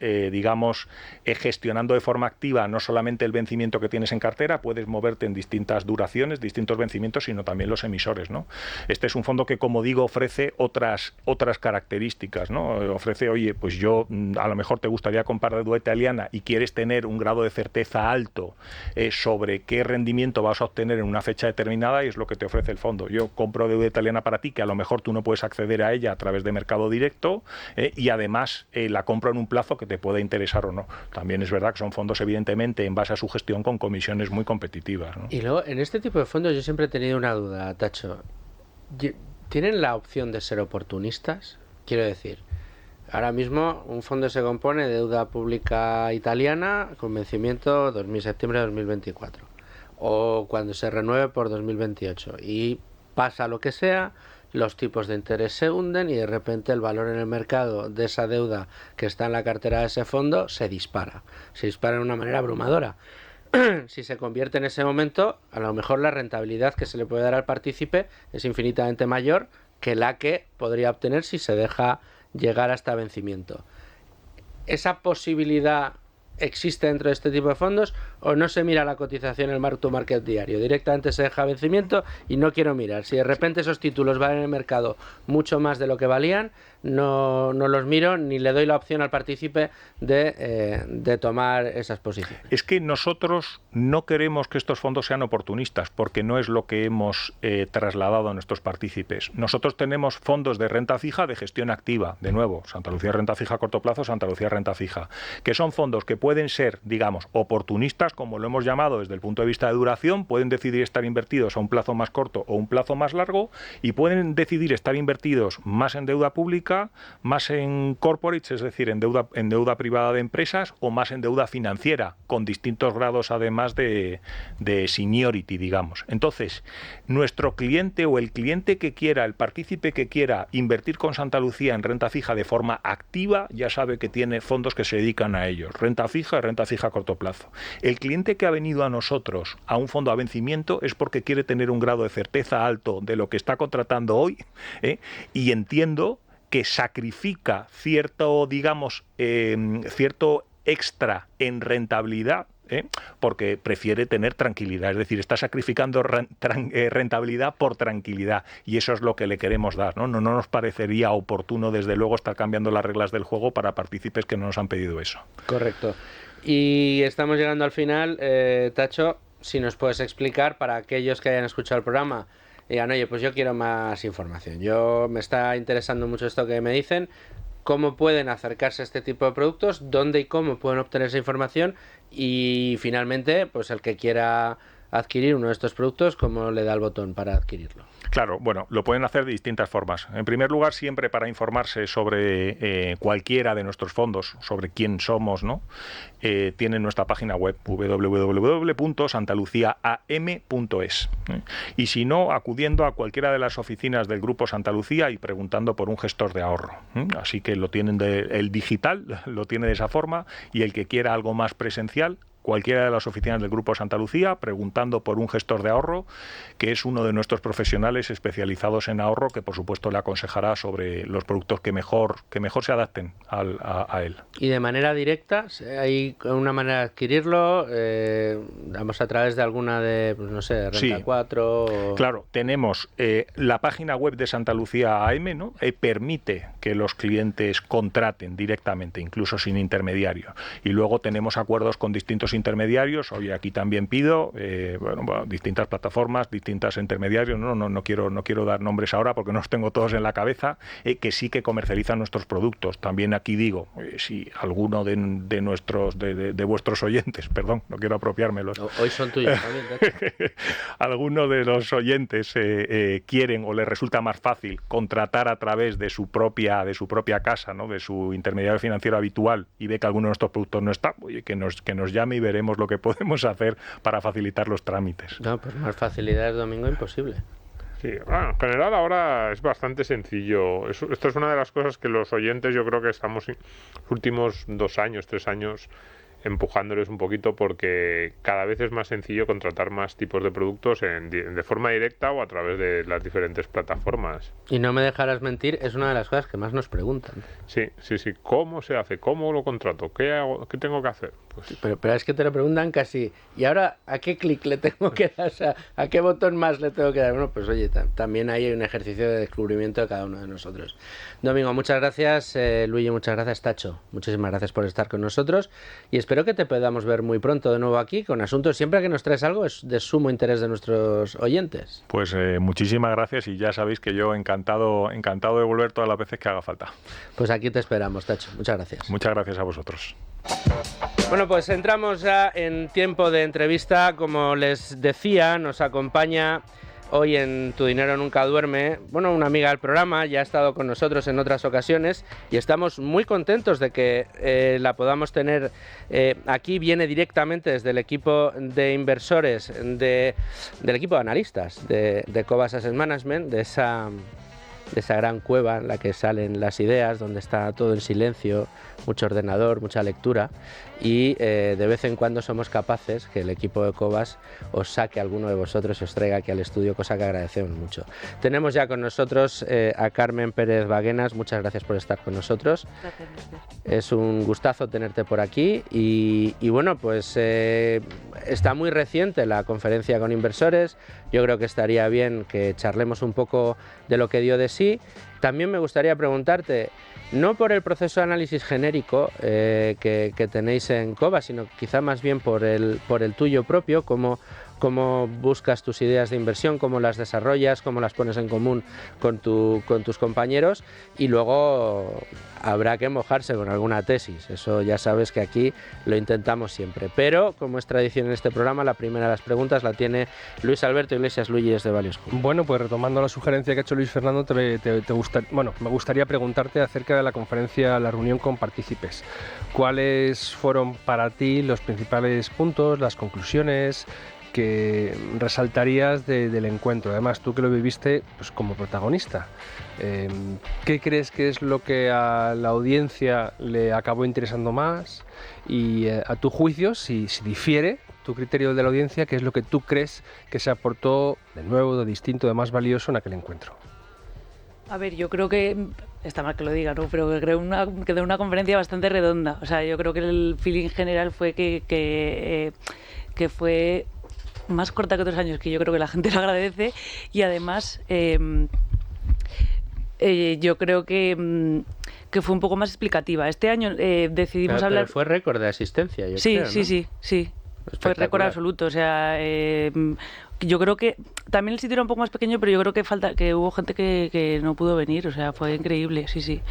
gestionando de forma activa no solamente el vencimiento que tienes en cartera, puedes moverte en distintas duraciones, distintos vencimientos, sino también los emisores, ¿no? Este es un fondo que, como digo, ofrece otras características, ¿no? Ofrece, oye, pues yo a lo mejor te gustaría comprar deuda italiana y quieres tener un grado de certeza alto sobre qué rendimiento vas a obtener en una fecha determinada y es lo que te ofrece el fondo. Yo compro deuda italiana para ti, que a lo mejor tú no puedes acceder a ella a través de mercado directo y además la compro en un plazo que te pueda interesar o no. También es verdad que son fondos evidentemente en base a su gestión con comisiones muy competitivas, ¿no? Y luego, en este tipo de fondos yo siempre he tenido una duda, Tacho. ¿Tienen la opción de ser oportunistas? Quiero decir, ahora mismo un fondo se compone de deuda pública italiana con vencimiento septiembre de 2024 o cuando se renueve por 2028 y pasa lo que sea, los tipos de interés se hunden y de repente el valor en el mercado de esa deuda que está en la cartera de ese fondo se dispara de una manera abrumadora. si se convierte en ese momento, a lo mejor la rentabilidad que se le puede dar al partícipe es infinitamente mayor que la que podría obtener si se deja llegar hasta vencimiento. ¿Esa posibilidad existe dentro de este tipo de fondos o no se mira la cotización en el mark to market diario? Directamente se deja vencimiento y no quiero mirar. Si de repente esos títulos valen en el mercado mucho más de lo que valían, no los miro ni le doy la opción al partícipe de tomar esas posiciones. Es que nosotros no queremos que estos fondos sean oportunistas, porque no es lo que hemos trasladado a nuestros partícipes. Nosotros tenemos fondos de renta fija de gestión activa, de nuevo, Santa Lucía Renta Fija a corto plazo, Santa Lucía Renta Fija, que son fondos que pueden ser, digamos, oportunistas, como lo hemos llamado desde el punto de vista de duración, pueden decidir estar invertidos a un plazo más corto o un plazo más largo, y pueden decidir estar invertidos más en deuda pública, más en corporates, es decir, en deuda privada de empresas, o más en deuda financiera, con distintos grados además de seniority, digamos. Entonces, nuestro cliente o el cliente que quiera, el partícipe que quiera invertir con Santa Lucía en renta fija de forma activa, ya sabe que tiene fondos que se dedican a ellos, renta fija a corto plazo. El cliente que ha venido a nosotros a un fondo a vencimiento es porque quiere tener un grado de certeza alto de lo que está contratando hoy, y entiendo que sacrifica cierto, digamos, cierto extra en rentabilidad, porque prefiere tener tranquilidad, es decir, está sacrificando rentabilidad por tranquilidad, y eso es lo que le queremos dar, ¿no? No nos parecería oportuno, desde luego, estar cambiando las reglas del juego para partícipes que no nos han pedido eso. Correcto. Y estamos llegando al final. Tacho, si nos puedes explicar, para aquellos que hayan escuchado el programa, digan, oye, pues yo quiero más información, me está interesando mucho esto que me dicen, cómo pueden acercarse a este tipo de productos, dónde y cómo pueden obtener esa información, y finalmente, pues el que quiera adquirir uno de estos productos, ¿cómo le da el botón para adquirirlo? Claro, bueno, lo pueden hacer de distintas formas. En primer lugar, siempre para informarse sobre cualquiera de nuestros fondos, sobre quién somos, ¿no? Tienen nuestra página web www.santaluciaam.es. Y si no, acudiendo a cualquiera de las oficinas del Grupo Santa Lucía y preguntando por un gestor de ahorro. Así que lo tienen el digital, lo tiene de esa forma, y el que quiera algo más presencial, cualquiera de las oficinas del Grupo Santa Lucía, preguntando por un gestor de ahorro, que es uno de nuestros profesionales especializados en ahorro, que por supuesto le aconsejará sobre los productos que mejor se adapten a él. Y de manera directa, ¿hay una manera de adquirirlo? Vamos a través de alguna de, pues no sé, Renta 4... O... Claro, tenemos la página web de Santa Lucía AM, ¿no? Permite que los clientes contraten directamente, incluso sin intermediario. Y luego tenemos acuerdos con distintos intermediarios. Oye, aquí también pido distintas plataformas, distintos intermediarios, no quiero dar nombres ahora porque no los tengo todos en la cabeza, que sí que comercializan nuestros productos. También aquí digo, si alguno de vuestros oyentes, perdón, no quiero apropiármelos. Hoy son tuyos también, alguno de los oyentes quieren o les resulta más fácil contratar a través de su propia casa, ¿no? De su intermediario financiero habitual, y ve que alguno de nuestros productos no está, oye, que nos llame y veremos lo que podemos hacer para facilitar los trámites. No, pues más facilidades, Domingo, imposible. Sí, bueno, en general ahora es bastante sencillo. Esto es una de las cosas que los oyentes, yo creo que estamos los últimos 2 años, 3 años empujándoles un poquito, porque cada vez es más sencillo contratar más tipos de productos de forma directa o a través de las diferentes plataformas. Y no me dejarás mentir, es una de las cosas que más nos preguntan. Sí. ¿Cómo se hace? ¿Cómo lo contrato? ¿Qué hago? ¿Qué tengo que hacer? Pues... Pero es que te lo preguntan casi, ¿y ahora a qué clic le tengo que dar? O sea, ¿a qué botón más le tengo que dar? Bueno, pues oye, también hay un ejercicio de descubrimiento de cada uno de nosotros. Domingo, muchas gracias. Luigi, muchas gracias. Tacho, muchísimas gracias por estar con nosotros, y espero que te podamos ver muy pronto de nuevo aquí con asuntos. Siempre que nos traes algo es de sumo interés de nuestros oyentes. Pues muchísimas gracias, y ya sabéis que yo encantado de volver todas las veces que haga falta. Pues aquí te esperamos, Tacho. Muchas gracias. Muchas gracias a vosotros. Bueno, pues entramos ya en tiempo de entrevista. Como les decía, nos acompaña hoy en Tu Dinero Nunca Duerme, una amiga del programa, ya ha estado con nosotros en otras ocasiones, y estamos muy contentos de que la podamos tener aquí. Viene directamente desde el equipo de inversores, del equipo de analistas de Cobas Asset Management, de esa de esa gran cueva en la que salen las ideas, donde está todo en silencio, mucho ordenador, mucha lectura, y de vez en cuando somos capaces que el equipo de Cobas os saque a alguno de vosotros y os traiga aquí al estudio, cosa que agradecemos mucho. Tenemos ya con nosotros a Carmen Pérez Baguenas. Muchas gracias por estar con nosotros. Gracias, Luis. Es un gustazo tenerte por aquí y bueno, pues está muy reciente la conferencia con inversores. Yo creo que estaría bien que charlemos un poco de lo que dio de sí. También me gustaría preguntarte, no por el proceso de análisis genérico que tenéis en Cobas, sino quizá más bien por el tuyo propio, cómo buscas tus ideas de inversión, cómo las desarrollas, cómo las pones en común con tus compañeros, y luego habrá que mojarse con alguna tesis. Eso ya sabes que aquí lo intentamos siempre. Pero, como es tradición en este programa, la primera de las preguntas la tiene Luis Alberto Iglesias Luyes de Value School. Bueno, pues retomando la sugerencia que ha hecho Luis Fernando, me gustaría preguntarte acerca de la conferencia, la reunión con partícipes. ¿Cuáles fueron para ti los principales puntos, las conclusiones que resaltarías del encuentro? Además, tú que lo viviste pues, como protagonista, ¿qué crees que es lo que a la audiencia le acabó interesando más? Y a tu juicio, si difiere tu criterio de la audiencia, ¿qué es lo que tú crees que se aportó de nuevo, de distinto, de más valioso en aquel encuentro? A ver, yo creo que, está mal que lo diga, ¿no? Pero quedó una conferencia bastante redonda. O sea, yo creo que el feeling general fue que fue más corta que otros años, que yo creo que la gente lo agradece, y además yo creo que fue un poco más explicativa. Este año decidimos hablar... Pero fue récord de asistencia, yo creo, ¿no? Sí. Fue récord absoluto. O sea, yo creo que también el sitio era un poco más pequeño, pero yo creo que hubo gente que no pudo venir. O sea, fue increíble, sí.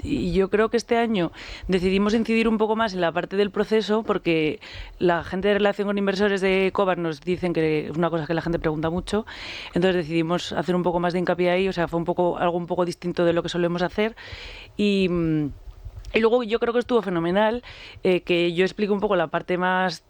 Y yo creo que este año decidimos incidir un poco más en la parte del proceso, porque la gente de relación con inversores de Cobas nos dicen que es una cosa que la gente pregunta mucho. Entonces decidimos hacer un poco más de hincapié ahí. O sea, fue algo un poco distinto de lo que solemos hacer. Y luego yo creo que estuvo fenomenal, que yo explico un poco la parte más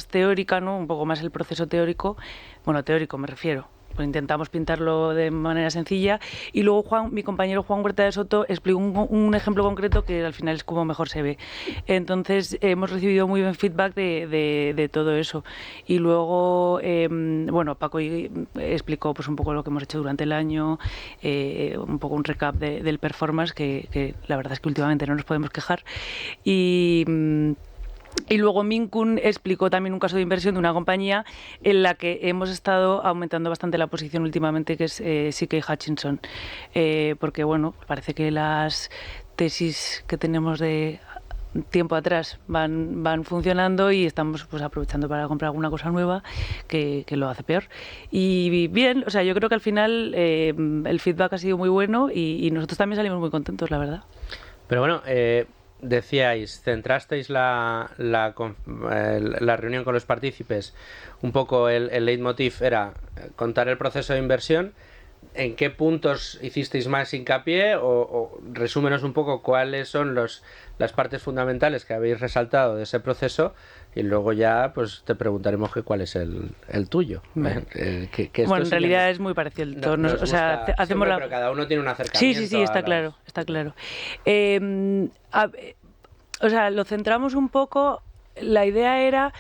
teórica, ¿no? Un poco más el proceso teórico. Bueno, teórico me refiero. Pues intentamos pintarlo de manera sencilla, y luego mi compañero Juan Huerta de Soto explicó un ejemplo concreto que al final es como mejor se ve. Entonces hemos recibido muy buen feedback de todo eso. Y luego, Paco explicó pues un poco lo que hemos hecho durante el año, un poco un recap del performance, que la verdad es que últimamente no nos podemos quejar. Y luego Minkun explicó también un caso de inversión de una compañía en la que hemos estado aumentando bastante la posición últimamente, que es CK Hutchinson. Porque, parece que las tesis que tenemos de tiempo atrás van funcionando, y estamos pues aprovechando para comprar alguna cosa nueva que lo hace peor. Y bien, o sea, yo creo que al final el feedback ha sido muy bueno, y nosotros también salimos muy contentos, la verdad. Pero bueno, decíais, centrasteis la reunión con los partícipes, un poco el leitmotiv era contar el proceso de inversión. ¿En qué puntos hicisteis más hincapié? O resúmenos un poco cuáles son las partes fundamentales que habéis resaltado de ese proceso, y luego ya pues te preguntaremos cuál es el tuyo. En realidad es muy parecido el tono. O sea, hacemos pero cada uno tiene un acercamiento. Sí, está claro. O sea, lo centramos un poco. La idea era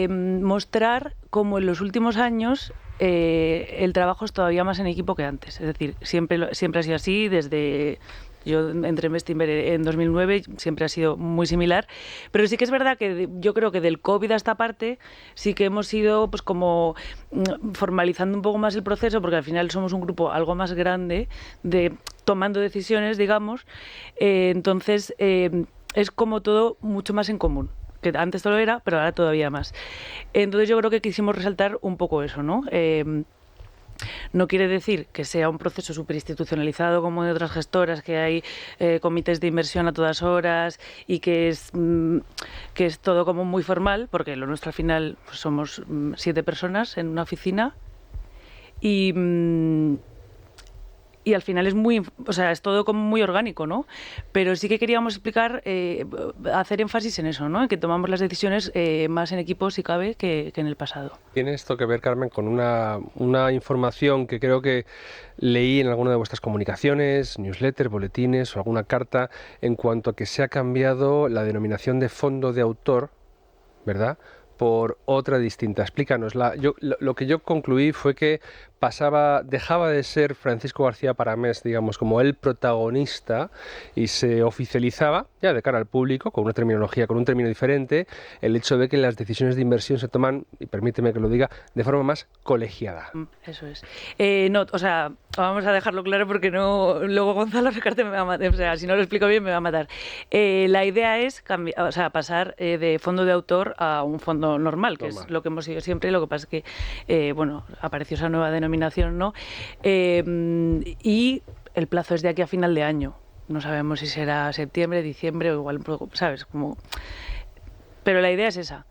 mostrar cómo en los últimos años el trabajo es todavía más en equipo que antes. Es decir, siempre ha sido así. Desde yo entré en Bestinver en 2009, siempre ha sido muy similar. Pero sí que es verdad que yo creo que del COVID a esta parte sí que hemos ido pues como formalizando un poco más el proceso, porque al final somos un grupo algo más grande tomando decisiones, digamos. Entonces es como todo mucho más en común, que antes todo lo era, pero ahora todavía más. Entonces yo creo que quisimos resaltar un poco eso, ¿no? No quiere decir que sea un proceso súper institucionalizado como de otras gestoras, que hay comités de inversión a todas horas y que es todo como muy formal, porque lo nuestro al final pues somos 7 personas en una oficina, y y al final es muy, o sea, es todo como muy orgánico, ¿no? Pero sí que queríamos explicar, hacer énfasis en eso, ¿no? En que tomamos las decisiones más en equipo, si cabe, que en el pasado. Tiene esto que ver, Carmen, con una información que creo que leí en alguna de vuestras comunicaciones, newsletters, boletines o alguna carta, en cuanto a que se ha cambiado la denominación de fondo de autor, ¿verdad?, por otra distinta. Explícanos. Lo que yo concluí fue que dejaba de ser Francisco García Paramés, digamos, como el protagonista, y se oficializaba, ya de cara al público, con una terminología, con un término diferente, el hecho de que las decisiones de inversión se toman, y permíteme que lo diga, de forma más colegiada. Eso es. No, o sea, vamos a dejarlo claro porque no, luego Gonzalo Recarte me va a matar, o sea, si no lo explico bien me va a matar. La idea es pasar de fondo de autor a un fondo normal, que es lo que hemos sido siempre. Lo que pasa es que, bueno, apareció esa nueva denominación, ¿no? Y el plazo es de aquí a final de año. No sabemos si será septiembre, diciembre o igual, ¿sabes? Pero la idea es esa.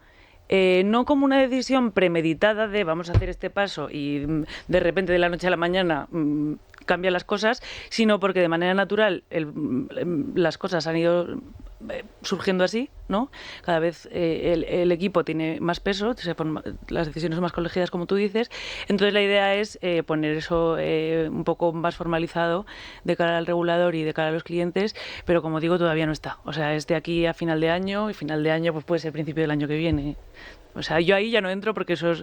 No como una decisión premeditada de vamos a hacer este paso y de repente de la noche a la mañana cambian las cosas, sino porque de manera natural las cosas han ido surgiendo así, ¿no? Cada vez el equipo tiene más peso, las decisiones son más colegiadas, como tú dices. Entonces la idea es poner eso un poco más formalizado de cara al regulador y de cara a los clientes, pero como digo, todavía no está. O sea, es de aquí a final de año, y final de año pues puede ser principio del año que viene. O sea, yo ahí ya no entro porque eso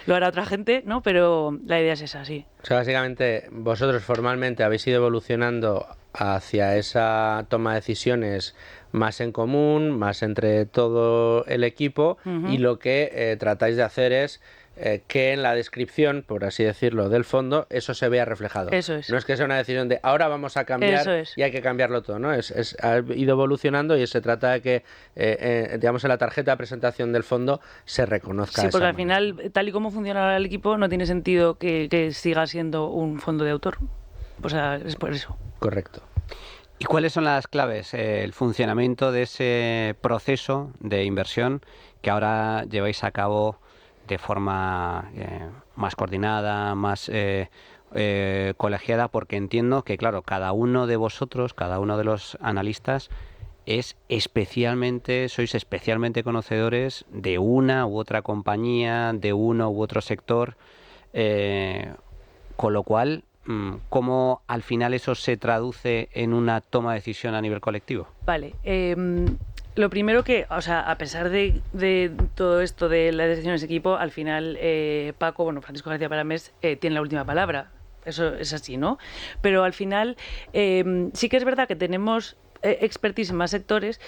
lo hará otra gente, ¿no? Pero la idea es esa, sí. O sea, básicamente vosotros formalmente habéis ido evolucionando hacia esa toma de decisiones más en común, más entre todo el equipo, y lo que tratáis de hacer es que en la descripción, por así decirlo, del fondo, eso se vea reflejado. Eso es. No es que sea una decisión de ahora vamos a cambiar y hay que cambiarlo todo, ¿no? Ha ido evolucionando y se trata de que, digamos, en la tarjeta de presentación del fondo se reconozca. Sí, porque al manera. final, tal y como funciona ahora el equipo, no tiene sentido que siga siendo un fondo de autor. O sea, es por eso. Correcto. ¿Y cuáles son las claves, el funcionamiento de ese proceso de inversión que ahora lleváis a cabo de forma más coordinada, más colegiada? Porque entiendo que, claro, cada uno de vosotros, cada uno de los analistas, sois especialmente conocedores de una u otra compañía, de uno u otro sector, con lo cual, ¿cómo al final eso se traduce en una toma de decisión a nivel colectivo? Vale. Lo primero que, o sea, a pesar de todo esto de las decisiones de equipo, al final Francisco García Paramés tiene la última palabra. Eso es así, ¿no? Pero al final sí que es verdad que tenemos expertise en más sectores,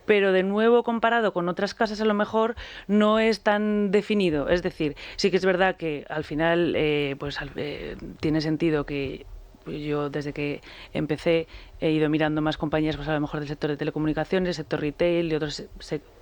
pero de nuevo comparado con otras casas a lo mejor no es tan definido. Es decir, sí que es verdad que al final tiene sentido que yo desde que empecé he ido mirando más compañías, pues a lo mejor del sector de telecomunicaciones, sector retail y otros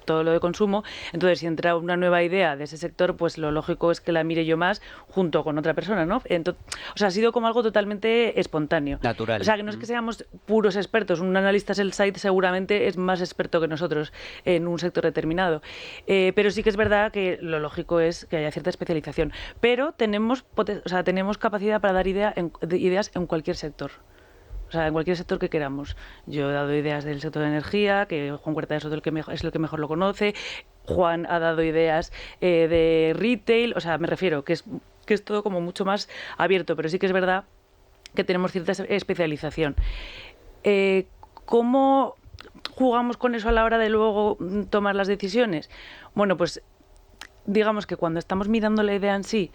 todo lo de consumo. Entonces, si entra una nueva idea de ese sector, pues lo lógico es que la mire yo más junto con otra persona, ¿no? Entonces, o sea, ha sido como algo totalmente espontáneo. Natural. O sea, que no es que seamos puros expertos. Un analista sell-side seguramente es más experto que nosotros en un sector determinado. Pero sí que es verdad que lo lógico es que haya cierta especialización. Pero tenemos capacidad para dar ideas en cualquier sector. O sea, en cualquier sector que queramos. Yo he dado ideas del sector de energía, que Juan Huerta es el que mejor lo conoce. Juan ha dado ideas de retail. O sea, me refiero que es todo como mucho más abierto, pero sí que es verdad que tenemos cierta especialización. ¿Cómo jugamos con eso a la hora de luego tomar las decisiones? Bueno, pues digamos que cuando estamos mirando la idea en sí,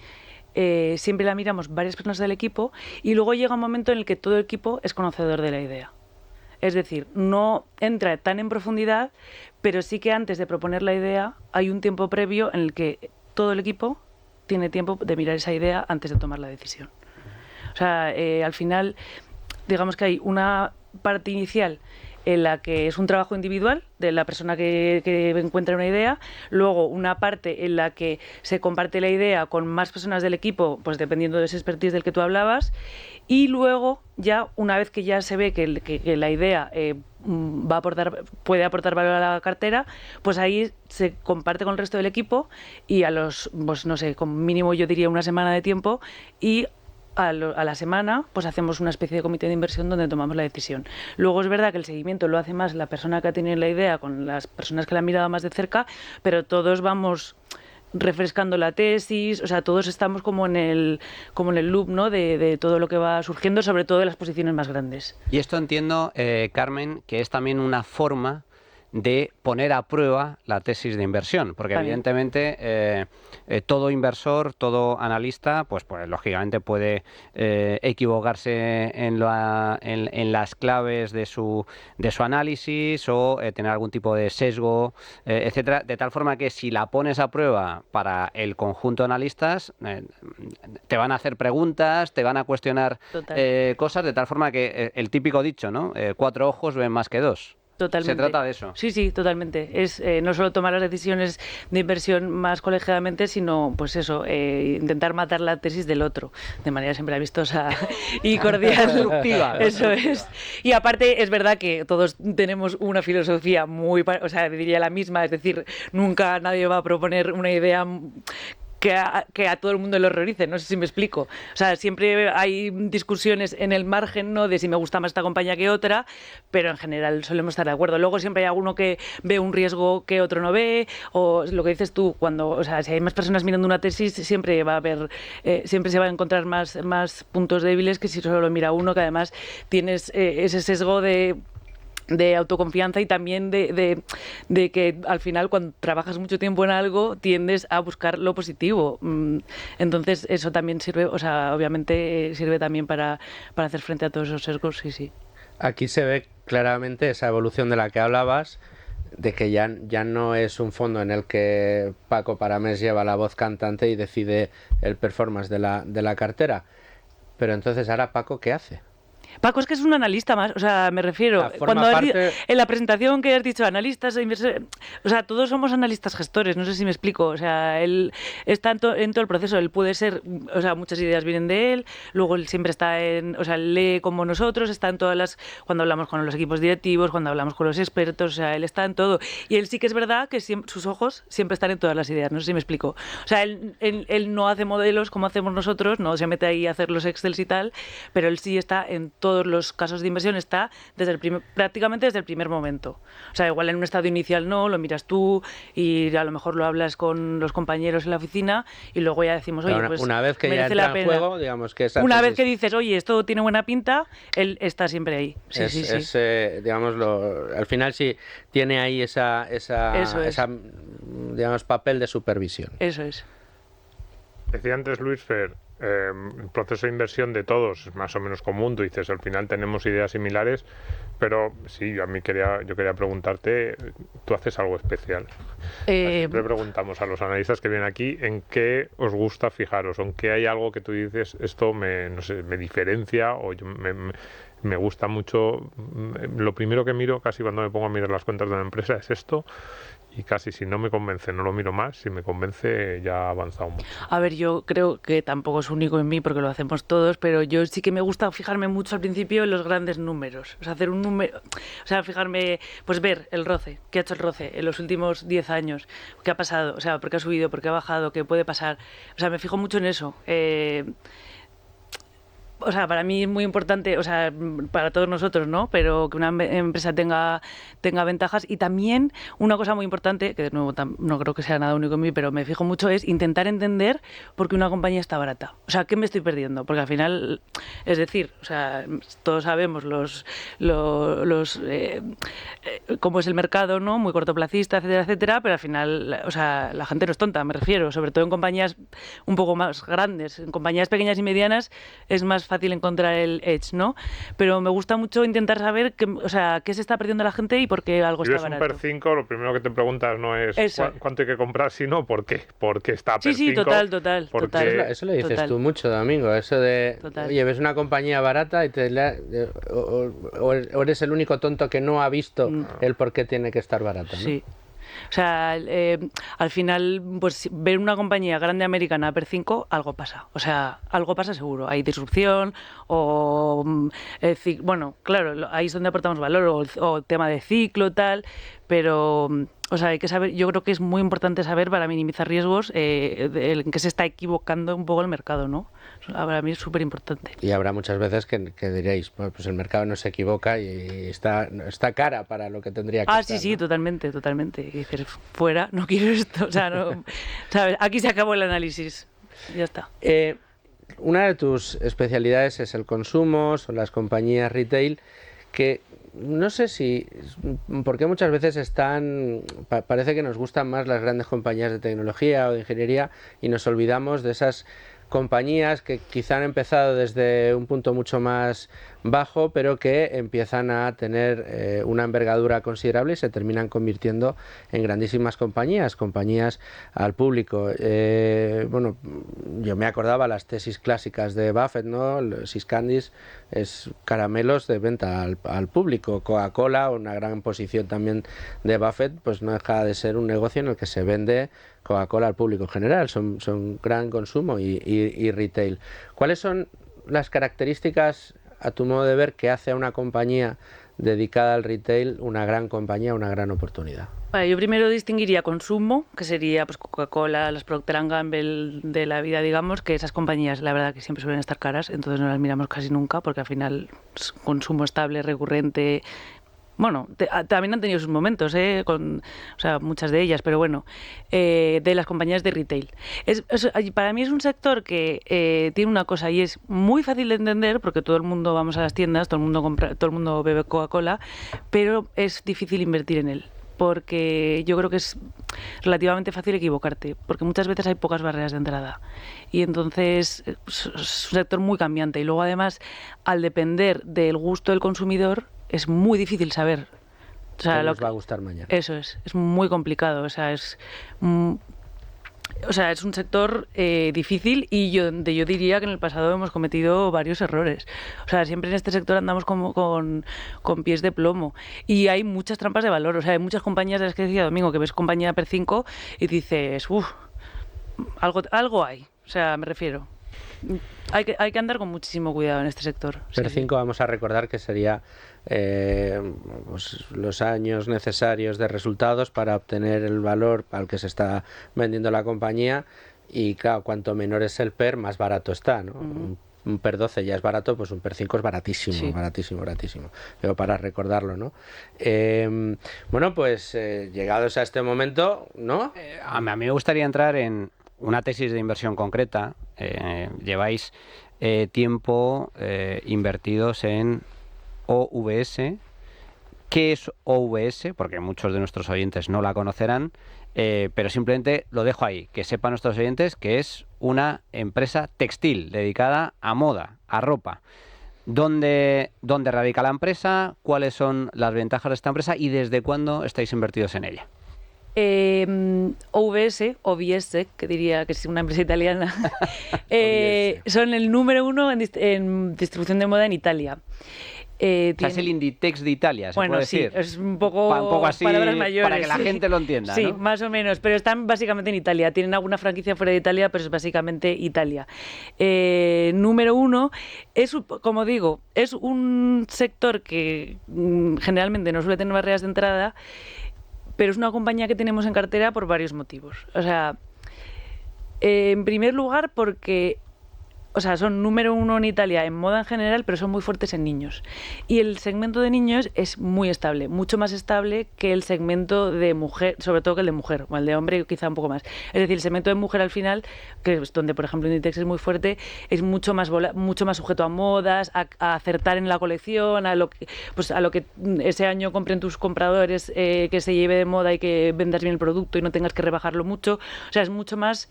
siempre la miramos varias personas del equipo y luego llega un momento en el que todo el equipo es conocedor de la idea. Es decir, no entra tan en profundidad, pero sí que antes de proponer la idea hay un tiempo previo en el que todo el equipo tiene tiempo de mirar esa idea antes de tomar la decisión. O sea, al final, digamos que hay una parte inicial en la que es un trabajo individual de la persona que encuentra una idea, luego una parte en la que se comparte la idea con más personas del equipo, pues dependiendo de ese expertise del que tú hablabas, y luego ya una vez que ya se ve que la idea puede aportar valor a la cartera, pues ahí se comparte con el resto del equipo y a los, pues no sé, con mínimo yo diría una semana de tiempo, y a la semana, pues hacemos una especie de comité de inversión donde tomamos la decisión. Luego es verdad que el seguimiento lo hace más la persona que ha tenido la idea con las personas que la han mirado más de cerca, pero todos vamos refrescando la tesis, o sea, todos estamos como en el loop, ¿no? de todo lo que va surgiendo, sobre todo de las posiciones más grandes. Y esto entiendo, Carmen, que es también una forma de poner a prueba la tesis de inversión, porque También. evidentemente todo inversor, todo analista, pues lógicamente puede equivocarse en las claves de su análisis o tener algún tipo de sesgo, etcétera, de tal forma que si la pones a prueba para el conjunto de analistas, te van a hacer preguntas, te van a cuestionar cosas, de tal forma que el típico dicho, ¿no? 4 ojos ven más que 2. Totalmente. Se trata de eso. Sí, totalmente. Es no solo tomar las decisiones de inversión más colegiadamente, sino, pues eso, intentar matar la tesis del otro, de manera siempre amistosa y cordial. Eso es. Y aparte, es verdad que todos tenemos una filosofía o sea, diría la misma, es decir, nunca nadie va a proponer una idea que a todo el mundo le horrorice, no sé si me explico. O sea, siempre hay discusiones en el margen, ¿no?, de si me gusta más esta compañía que otra, pero en general solemos estar de acuerdo. Luego siempre hay alguno que ve un riesgo que otro no ve, o lo que dices tú, o sea, si hay más personas mirando una tesis, siempre va a haber, siempre se va a encontrar más puntos débiles que si solo mira uno, que además tienes ese sesgo de autoconfianza y también de que al final cuando trabajas mucho tiempo en algo tiendes a buscar lo positivo. Entonces eso también sirve, o sea, obviamente sirve también para hacer frente a todos esos sesgos, sí. Aquí se ve claramente esa evolución de la que hablabas, de que ya no es un fondo en el que Paco Paramés lleva la voz cantante y decide el performance de la cartera. Pero entonces ahora Paco, ¿qué hace? Paco es que es un analista más, o sea, me refiero, en la presentación que has dicho, analistas, inversores, o sea, todos somos analistas gestores, no sé si me explico, o sea, él está en todo el proceso, él puede ser, o sea, muchas ideas vienen de él, luego él siempre está o sea, lee como nosotros, está en todas cuando hablamos con los equipos directivos, cuando hablamos con los expertos, o sea, él está en todo, y él sí que es verdad que sus ojos siempre están en todas las ideas, no sé si me explico, o sea, él no hace modelos como hacemos nosotros, no se mete ahí a hacer los Excels y tal, pero él sí está en todos los casos de inversión, está prácticamente desde el primer momento. O sea, igual en un estado inicial no, lo miras tú y a lo mejor lo hablas con los compañeros en la oficina y luego ya decimos, oye, pues una vez que ya entra en juego, digamos que una vez que dices, oye, esto tiene buena pinta, él está siempre ahí. Sí. Al final sí tiene ahí esa digamos, papel de supervisión. Eso es. Decía antes Luis Fer, el proceso de inversión de todos es más o menos común, tú dices, al final tenemos ideas similares, pero sí, yo quería preguntarte, ¿tú haces algo especial? Siempre preguntamos a los analistas que vienen aquí en qué os gusta fijaros, o en qué hay algo que tú dices, esto me diferencia, o me gusta mucho, lo primero que miro casi cuando me pongo a mirar las cuentas de una empresa es esto. Y casi si no me convence no lo miro más, si me convence ya ha avanzado mucho. A ver, yo creo que tampoco es único en mí porque lo hacemos todos, pero yo sí que me gusta fijarme mucho al principio en los grandes números. O sea, hacer un número, o sea, fijarme, pues ver el ROCE, qué ha hecho el ROCE en los últimos 10 años, qué ha pasado, o sea, por qué ha subido, por qué ha bajado, qué puede pasar. O sea, me fijo mucho en eso. O sea, para mí es muy importante, o sea, para todos nosotros, ¿no? Pero que una empresa tenga ventajas. Y también una cosa muy importante, que de nuevo no creo que sea nada único en mí, pero me fijo mucho, es intentar entender por qué una compañía está barata. O sea, ¿qué me estoy perdiendo? Porque al final, es decir, o sea, todos sabemos cómo es el mercado, ¿no? Muy cortoplacista, etcétera, pero al final, o sea, la gente no es tonta, me refiero, sobre todo en compañías un poco más grandes. En compañías pequeñas y medianas es más fácil encontrar el edge, ¿no? Pero me gusta mucho intentar saber qué se está perdiendo la gente y por qué algo está barato. Si ves un PER 5, lo primero que te preguntas no es cuánto hay que comprar, sino por qué. ¿Por qué está PER 5? Sí, total. Eso lo dices tú mucho, Domingo. Eso de, oye, ves una compañía barata y o eres el único tonto que no ha visto el por qué tiene que estar barata, ¿no? Sí. O sea, al final, pues ver una compañía grande americana PER 5, algo pasa. O sea, algo pasa seguro. Hay disrupción o, bueno, claro, ahí es donde aportamos valor o tema de ciclo, tal, pero O sea, hay que saber, yo creo que es muy importante saber para minimizar riesgos en qué se está equivocando un poco el mercado, ¿no? Para mí es súper importante. Y habrá muchas veces que diréis, bueno, pues el mercado no se equivoca y está cara para lo que tendría que estar. Sí, ¿no? totalmente. Y dices, fuera, no quiero esto. O sea, no, ¿sabes? Aquí se acabó el análisis. Ya está. Una de tus especialidades es el consumo, son las compañías retail, que no sé si, porque muchas veces parece que nos gustan más las grandes compañías de tecnología o de ingeniería y nos olvidamos de esas compañías que quizá han empezado desde un punto mucho más bajo, pero que empiezan a tener una envergadura considerable y se terminan convirtiendo en grandísimas compañías al público. Bueno, yo me acordaba las tesis clásicas de Buffett, ¿no? Los Candies es caramelos de venta al público. Coca-Cola, una gran posición también de Buffett, pues no deja de ser un negocio en el que se vende Coca-Cola al público en general, son gran consumo y retail. ¿Cuáles son las características, a tu modo de ver, que hace a una compañía dedicada al retail una gran compañía, una gran oportunidad? Vale, yo primero distinguiría consumo, que sería pues Coca-Cola, las Procter & Gamble de la vida, digamos, que esas compañías la verdad que siempre suelen estar caras, entonces no las miramos casi nunca porque al final es consumo estable, recurrente. Bueno, también han tenido sus momentos, o sea, muchas de ellas, pero bueno, de las compañías de retail. Para mí es un sector que tiene una cosa y es muy fácil de entender porque todo el mundo vamos a las tiendas, todo el mundo compra, todo el mundo bebe Coca-Cola, pero es difícil invertir en él. Porque yo creo que es relativamente fácil equivocarte, porque muchas veces hay pocas barreras de entrada. Y entonces es un sector muy cambiante. Y luego, además, al depender del gusto del consumidor, es muy difícil saber. O sea, ¿Qué nos va a gustar mañana? Eso es muy complicado. O sea, es un sector difícil y yo diría que en el pasado hemos cometido varios errores. O sea, siempre en este sector andamos como con pies de plomo y hay muchas trampas de valor. O sea, hay muchas compañías de las que decía Domingo que ves compañía per 5 y dices, algo hay. O sea, me refiero. Hay que andar con muchísimo cuidado en este sector. Per 5 vamos a recordar que sería pues los años necesarios de resultados para obtener el valor al que se está vendiendo la compañía y claro, cuanto menor es el PER, más barato está, ¿no? Un PER 12 ya es barato, pues un PER 5 es baratísimo, sí. baratísimo. Pero para recordarlo, ¿no? Bueno, pues llegados a este momento, ¿no? A mí me gustaría entrar en una tesis de inversión concreta. Lleváis tiempo invertidos en OVS. ¿Qué es OVS? Porque muchos de nuestros oyentes no la conocerán, pero simplemente lo dejo ahí, que sepan nuestros oyentes que es una empresa textil dedicada a moda, a ropa. ¿Dónde radica la empresa? ¿Cuáles son las ventajas de esta empresa? ¿Y desde cuándo estáis invertidos en ella? OVS, que diría que es una empresa italiana, son el número 1 en distribución de moda en Italia. Es el Inditex de Italia, se puede decir. Sí, es un poco así, palabras mayores. para que la gente lo entienda, sí, ¿no? Más o menos, pero están básicamente en Italia. Tienen alguna franquicia fuera de Italia, pero es básicamente Italia. Número 1, como digo, es un sector que generalmente no suele tener barreras de entrada, pero es una compañía que tenemos en cartera por varios motivos. O sea, en primer lugar porque son número 1 en Italia en moda en general, pero son muy fuertes en niños. Y el segmento de niños es muy estable, mucho más estable que el segmento de mujer, sobre todo que el de mujer, o el de hombre quizá un poco más. Es decir, el segmento de mujer al final, que es donde por ejemplo Inditex es muy fuerte, es mucho más sujeto a modas, a acertar en la colección, a lo que ese año compren tus compradores, que se lleve de moda y que vendas bien el producto y no tengas que rebajarlo mucho. O sea, es mucho más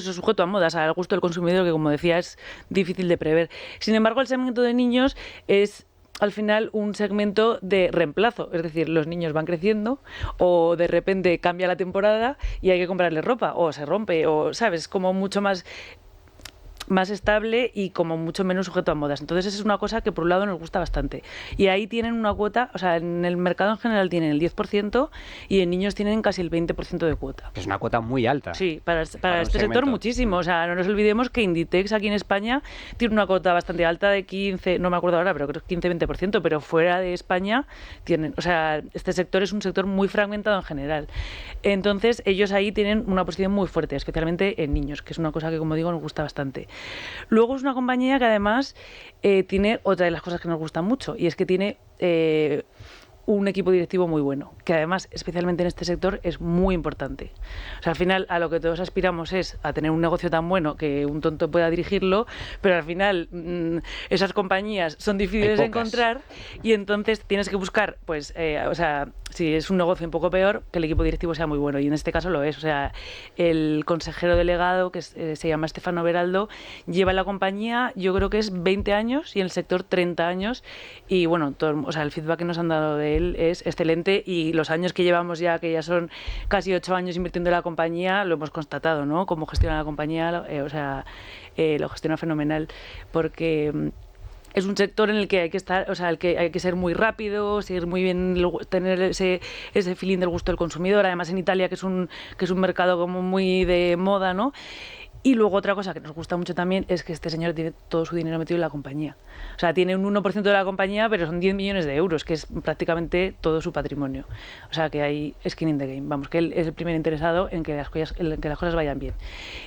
sujeto a modas, al gusto del consumidor, que como decía es difícil de prever. Sin embargo, el segmento de niños es al final un segmento de reemplazo, es decir, los niños van creciendo o de repente cambia la temporada y hay que comprarles ropa o se rompe o, ¿sabes? Como mucho más... más estable y como mucho menos sujeto a modas. Entonces esa es una cosa que por un lado nos gusta bastante. Y ahí tienen una cuota, o sea, en el mercado en general tienen el 10% y en niños tienen casi el 20% de cuota. Es una cuota muy alta. Sí, para un este sector segmento. muchísimo. O sea, no nos olvidemos que Inditex aquí en España tiene una cuota bastante alta de 15, no me acuerdo ahora, pero creo que 15-20%, pero fuera de España tienen, o sea, este sector es un sector muy fragmentado en general. Entonces ellos ahí tienen una posición muy fuerte, especialmente en niños, que es una cosa que, como digo, nos gusta bastante. Luego es una compañía que además tiene otra de las cosas que nos gustan mucho, y es que tiene un equipo directivo muy bueno, que además, especialmente en este sector, es muy importante. O sea, al final, a lo que todos aspiramos es a tener un negocio tan bueno que un tonto pueda dirigirlo, pero al final esas compañías son difíciles de encontrar y entonces tienes que buscar, pues, o sea, si es un negocio un poco peor, que el equipo directivo sea muy bueno, y en este caso lo es. O sea, el consejero delegado, que se llama Stefano Beraldo, lleva la compañía, yo creo que es 20 años y en el sector 30 años, y bueno, o sea, el feedback que nos han dado de él es excelente, y los años que llevamos ya, que ya son casi 8 años invirtiendo en la compañía, lo hemos constatado, ¿no? Cómo gestiona la compañía, o sea, lo gestiona fenomenal, porque es un sector en el que hay que estar, o sea, el que hay que ser muy rápido, seguir muy bien, tener ese feeling del gusto del consumidor. Además en Italia, que es un mercado como muy de moda, ¿no? Y luego otra cosa que nos gusta mucho también es que este señor tiene todo su dinero metido en la compañía. O sea, tiene un 1% de la compañía, pero son 10 millones de euros, que es prácticamente todo su patrimonio. O sea, que hay skin in the game. Vamos, que él es el primer interesado en que las cosas vayan bien.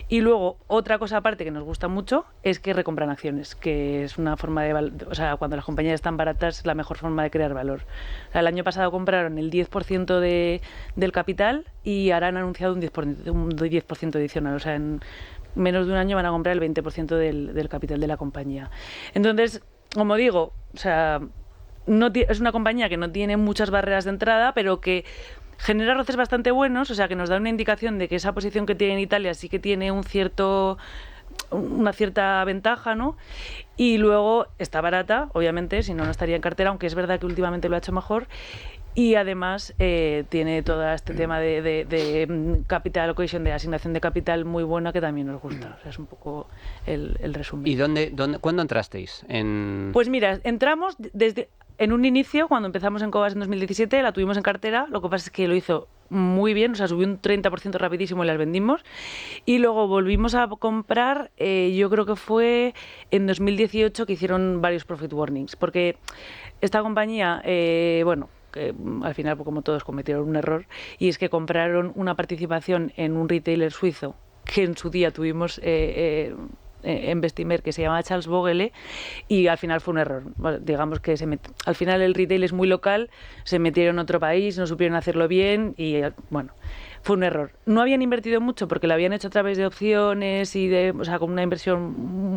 Y luego, otra cosa aparte que nos gusta mucho es que recompran acciones, que es una forma o sea, cuando las compañías están baratas, es la mejor forma de crear valor. O sea, el año pasado compraron el 10% del capital y ahora han anunciado un 10% adicional. O sea, en menos de un año van a comprar el 20% del capital de la compañía. Entonces, como digo, o sea, es una compañía que no tiene muchas barreras de entrada, pero que genera roces bastante buenos, o sea, que nos da una indicación de que esa posición que tiene en Italia sí que tiene una cierta ventaja, ¿no? Y luego está barata, obviamente, si no, no estaría en cartera, aunque es verdad que últimamente lo ha hecho mejor. Y además tiene todo este tema de capital allocation, de asignación de capital muy buena, que también nos gusta. O sea, es un poco el resumen. ¿Y cuándo entrasteis? Pues mira, entramos en un inicio, cuando empezamos en Cobas en 2017, la tuvimos en cartera. Lo que pasa es que lo hizo muy bien, o sea, subió un 30% rapidísimo y las vendimos. Y luego volvimos a comprar, yo creo que fue en 2018 que hicieron varios profit warnings, porque esta compañía, bueno, que al final, como todos, cometieron un error, y es que compraron una participación en un retailer suizo que en su día tuvimos en Bestinver, que se llama Charles Vogele, y al final fue un error. Bueno, digamos que al final el retail es muy local, se metieron en otro país, no supieron hacerlo bien y bueno, fue un error. No habían invertido mucho porque lo habían hecho a través de opciones y o sea, con una inversión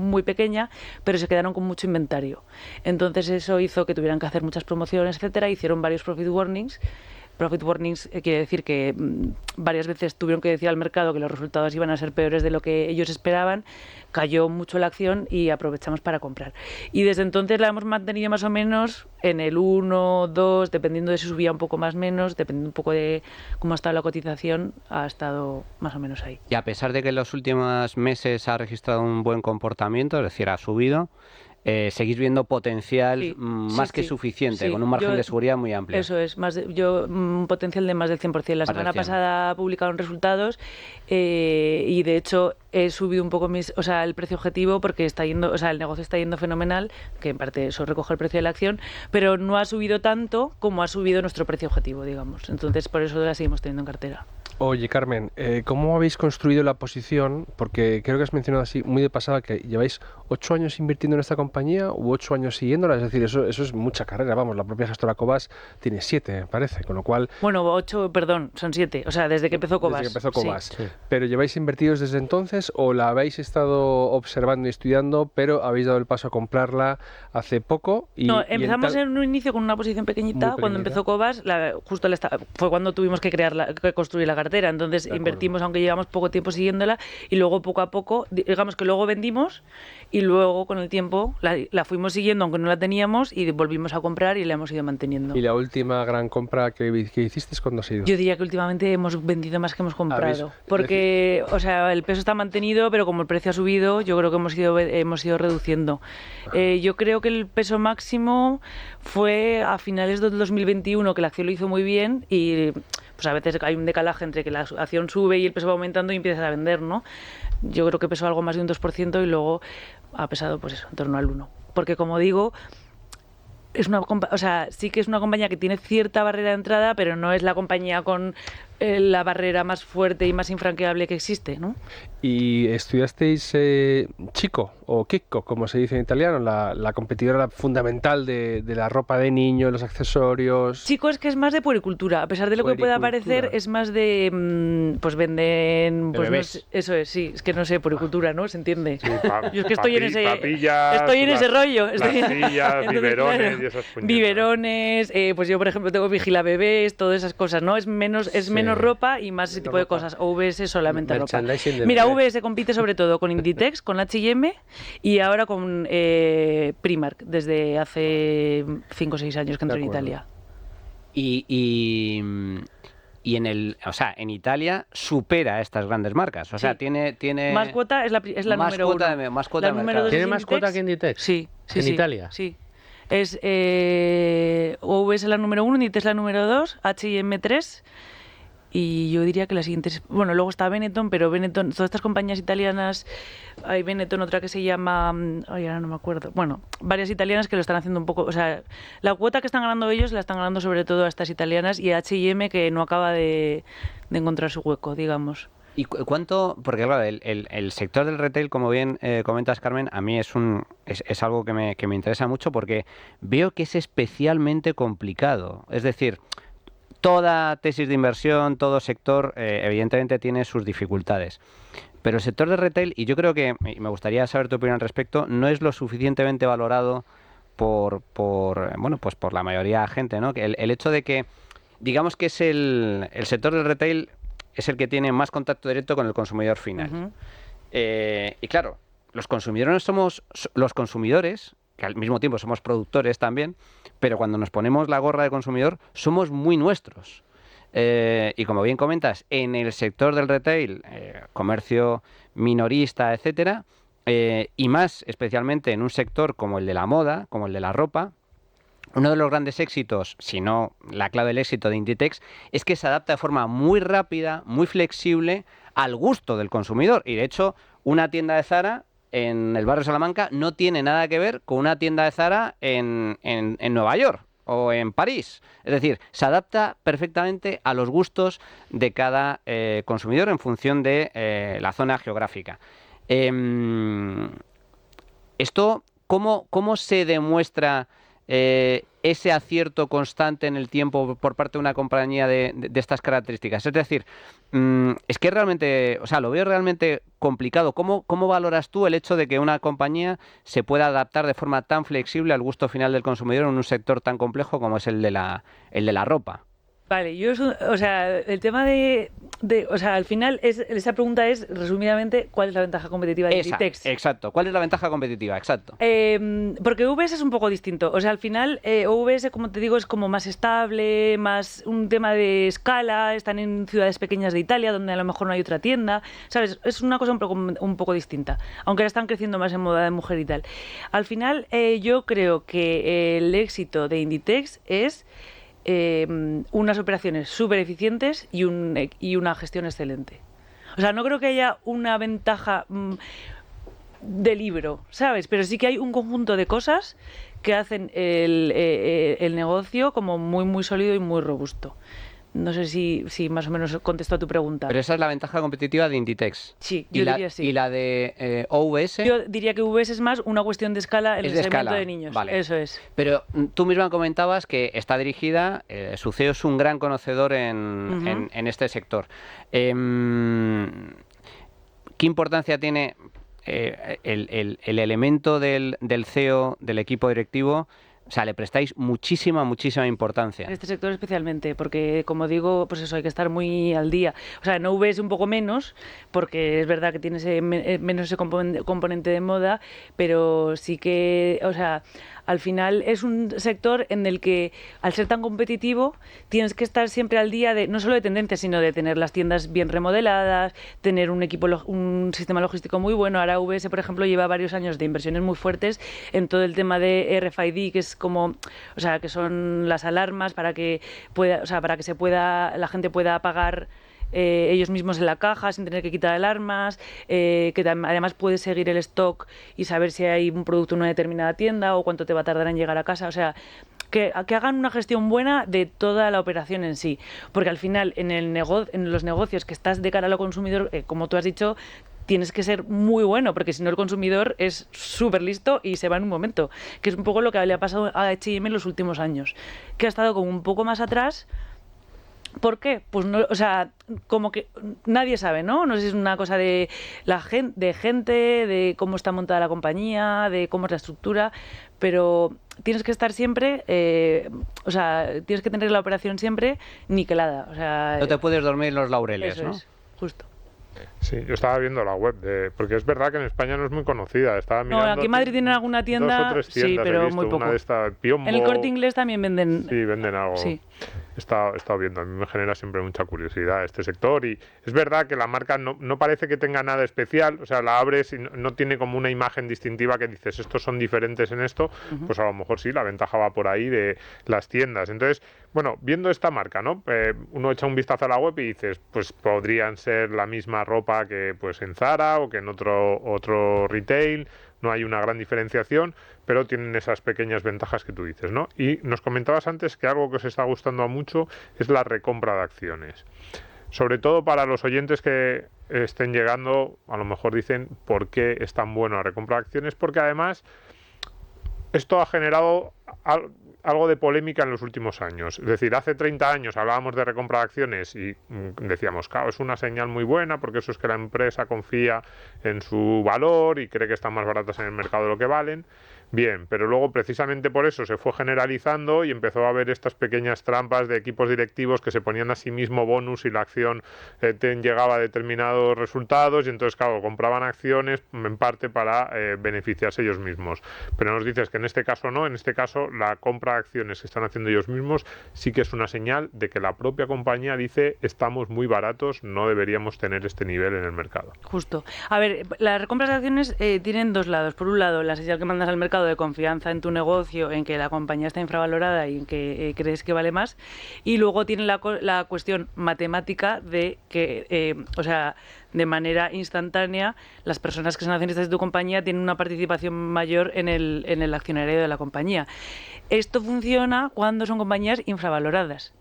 muy pequeña, pero se quedaron con mucho inventario. Entonces eso hizo que tuvieran que hacer muchas promociones, etcétera. Hicieron varios profit warnings. Profit warnings quiere decir que varias veces tuvieron que decir al mercado que los resultados iban a ser peores de lo que ellos esperaban. Cayó mucho la acción y aprovechamos para comprar. Y desde entonces la hemos mantenido más o menos en el 1, 2, dependiendo de si subía un poco más o menos, dependiendo un poco de cómo ha estado la cotización, ha estado más o menos ahí. Y a pesar de que en los últimos meses ha registrado un buen comportamiento, es decir, ha subido, seguís viendo potencial más que suficiente, con un margen de seguridad muy amplio. Eso es, un potencial de más del 100%. La semana pasada publicaron resultados y de hecho he subido un poco el precio objetivo porque el negocio está yendo fenomenal, que en parte eso recoge el precio de la acción, pero no ha subido tanto como ha subido nuestro precio objetivo, digamos. Entonces por eso la seguimos teniendo en cartera. Oye, Carmen, ¿cómo habéis construido la posición? Porque creo que has mencionado así muy de pasada que lleváis 8 años invirtiendo en esta compañía u 8 años siguiéndola, es decir, eso es mucha carrera, vamos, la propia gestora Cobas tiene 7, me parece, con lo cual... Bueno, 8, perdón, son 7, o sea, desde que empezó Cobas. Desde que empezó Cobas. Sí. ¿Pero lleváis invertidos desde entonces o la habéis estado observando y estudiando, pero habéis dado el paso a comprarla hace poco? No, empezamos en un inicio con una posición pequeñita, cuando empezó Cobas, justo fue cuando tuvimos que construir la cartera. cartera. Entonces invertimos, aunque llevamos poco tiempo siguiéndola, y luego poco a poco, digamos que luego vendimos y luego con el tiempo la fuimos siguiendo, aunque no la teníamos, y volvimos a comprar y la hemos ido manteniendo. ¿Y la última gran compra que hiciste cuándo ha sido? Yo diría que últimamente hemos vendido más que hemos comprado, porque o sea, el peso está mantenido, pero como el precio ha subido, yo creo que hemos ido reduciendo. Yo creo que el peso máximo fue a finales del 2021, que la acción lo hizo muy bien, y pues a veces hay un decalaje entre que la acción sube y el peso va aumentando y empiezas a vender, ¿no? Yo creo que pesó algo más de un 2% y luego ha pesado, pues eso, en torno al 1%. Porque como digo, o sea, sí que es una compañía que tiene cierta barrera de entrada, pero no es la compañía con la barrera más fuerte y más infranqueable que existe, ¿no? ¿Y estudiasteis Chico o Kiko, como se dice en italiano, la competidora fundamental de la ropa de niño, los accesorios? Chico es que es más de puericultura, a pesar de lo que pueda parecer, es más de, pues venden, pues no sé, eso es, sí, es que no sé, puericultura, ¿no? ¿Se entiende? Sí, yo es que estoy en ese rollo. Las sillas, biberones y esas puñetas. Biberones, pues yo por ejemplo tengo vigilabebés, todas esas cosas, ¿no? Es menos ropa y más ese tipo de cosas. OVS solamente ropa. Mira, OVS compite sobre todo con Inditex, con H&M y ahora con Primark, desde hace 5 o 6 años que entró en Italia. Y en Italia supera a estas grandes marcas. O sea, tiene Más cuota es la más número cuota uno. Más cuota de mercado. ¿Tiene más cuota que Inditex? Sí. ¿En Italia? Sí. Es OVS la número 1, Inditex la número 2, H&M 3. Y yo diría que las siguientes... Bueno, luego está Benetton, pero Benetton, todas estas compañías italianas, hay Benetton, otra que se llama... Ay, ahora no me acuerdo. Bueno, varias italianas que lo están haciendo un poco... O sea, la cuota que están ganando ellos la están ganando sobre todo a estas italianas y a H&M que no acaba de encontrar su hueco, digamos. ¿Y cuánto? Porque claro, el sector del retail, como bien comentas, Carmen, a mí es algo que me interesa mucho porque veo que es especialmente complicado. Es decir... Toda tesis de inversión, todo sector, evidentemente tiene sus dificultades. Pero el sector de retail, y yo creo que, y me gustaría saber tu opinión al respecto, no es lo suficientemente valorado por la mayoría de la gente, ¿no? El hecho de que, digamos que es el sector del retail es el que tiene más contacto directo con el consumidor final. Uh-huh. Y claro, los consumidores somos los consumidores, que al mismo tiempo somos productores también, pero cuando nos ponemos la gorra de consumidor somos muy nuestros. Y como bien comentas, en el sector del retail, comercio minorista, etcétera, y más especialmente en un sector como el de la moda, como el de la ropa, uno de los grandes éxitos, si no la clave del éxito de Inditex, es que se adapta de forma muy rápida, muy flexible al gusto del consumidor. Y de hecho, una tienda de Zara en el barrio Salamanca no tiene nada que ver con una tienda de Zara en Nueva York o en París. Es decir, se adapta perfectamente a los gustos de cada consumidor en función de la zona geográfica. Esto, ¿cómo se demuestra ese acierto constante en el tiempo por parte de una compañía de estas características? Es decir, es que realmente, o sea, lo veo realmente complicado. ¿Cómo valoras tú el hecho de que una compañía se pueda adaptar de forma tan flexible al gusto final del consumidor en un sector tan complejo como es el de la ropa? Vale, o sea, el tema o sea, al final esa pregunta es, resumidamente, ¿cuál es la ventaja competitiva de Inditex? Exacto, ¿cuál es la ventaja competitiva? Exacto. Porque OVS es un poco distinto, o sea, al final OVS, como te digo, es como más estable, más un tema de escala, están en ciudades pequeñas de Italia donde a lo mejor no hay otra tienda, ¿sabes? Es una cosa un poco distinta, aunque ahora están creciendo más en moda de mujer y tal. Al final, yo creo que el éxito de Inditex es... unas operaciones súper eficientes y una gestión excelente. O sea, no creo que haya una ventaja de libro, ¿sabes? Pero sí que hay un conjunto de cosas que hacen el negocio como muy, muy sólido y muy robusto. No sé si más o menos contesto a tu pregunta. Pero esa es la ventaja competitiva de Inditex. Sí, yo diría sí. ¿Y la de OVS? Yo diría que OVS es más una cuestión de escala en el segmento de niños. Vale. Eso es. Pero tú misma comentabas que está dirigida, su CEO es un gran conocedor en este sector. ¿Qué importancia tiene el elemento del CEO, del equipo directivo, O sea, le prestáis muchísima importancia. En este sector especialmente, porque como digo, pues eso, hay que estar muy al día. O sea, en OV es un poco menos, porque es verdad que tiene menos ese componente de moda, pero sí que, o sea, al final es un sector en el que, al ser tan competitivo, tienes que estar siempre al día de no solo de tendencias, sino de tener las tiendas bien remodeladas, tener un sistema logístico muy bueno. Ahora VS, por ejemplo, lleva varios años de inversiones muy fuertes en todo el tema de RFID, que es como, o sea, que son las alarmas para que pueda, o sea, para que la gente pueda pagar ellos mismos en la caja sin tener que quitar alarmas, que además puedes seguir el stock y saber si hay un producto en una determinada tienda o cuánto te va a tardar en llegar a casa. O sea, que hagan una gestión buena de toda la operación en sí, porque al final en los negocios que estás de cara al consumidor, como tú has dicho, tienes que ser muy bueno, porque si no el consumidor es súper listo y se va en un momento, que es un poco lo que le ha pasado a H&M en los últimos años, que ha estado como un poco más atrás. ¿Por qué? Pues no, o sea, como que nadie sabe, ¿no? No sé si es una cosa de gente, de cómo está montada la compañía, de cómo es la estructura, pero tienes que estar siempre, o sea, tienes que tener la operación siempre niquelada. O sea, no te puedes dormir en los laureles, eso ¿no? Es, justo. Sí, yo estaba viendo la web, porque es verdad que en España no es muy conocida. Estaba mirando, no, aquí en Madrid tienen alguna tienda, 2 o 3 tiendas, sí, pero he visto, muy poco. Una de estas, Piombo, En el Corte Inglés también venden. Sí, venden algo. Sí. He estado viendo, a mí me genera siempre mucha curiosidad este sector y es verdad que la marca no parece que tenga nada especial, o sea, la abres y no tiene como una imagen distintiva que dices, estos son diferentes en esto, pues a lo mejor sí, la ventaja va por ahí de las tiendas. Entonces, bueno, viendo esta marca, ¿no? Uno echa un vistazo a la web y dices, pues podrían ser la misma ropa que pues en Zara o que en otro retail, no hay una gran diferenciación, pero tienen esas pequeñas ventajas que tú dices, ¿no? Y nos comentabas antes que algo que os está gustando mucho es la recompra de acciones. Sobre todo para los oyentes que estén llegando, a lo mejor dicen por qué es tan bueno la recompra de acciones, porque además esto ha generado algo de polémica en los últimos años. Es decir, hace 30 años hablábamos de recompra de acciones y decíamos, claro, es una señal muy buena porque eso es que la empresa confía en su valor y cree que están más baratas en el mercado de lo que valen. Bien, pero luego precisamente por eso se fue generalizando y empezó a haber estas pequeñas trampas de equipos directivos que se ponían a sí mismo bonus y la acción llegaba a determinados resultados y entonces, claro, compraban acciones en parte para beneficiarse ellos mismos. Pero nos dices que en este caso no, en este caso la compra de acciones que están haciendo ellos mismos sí que es una señal de que la propia compañía dice estamos muy baratos, no deberíamos tener este nivel en el mercado. Justo. A ver, las recompras de acciones tienen dos lados. Por un lado, la señal que mandas al mercado de confianza en tu negocio, en que la compañía está infravalorada y en que crees que vale más, y luego tiene la cuestión matemática de que, o sea, de manera instantánea, las personas que son accionistas de tu compañía tienen una participación mayor en el accionario de la compañía. Esto funciona cuando son compañías infravaloradas.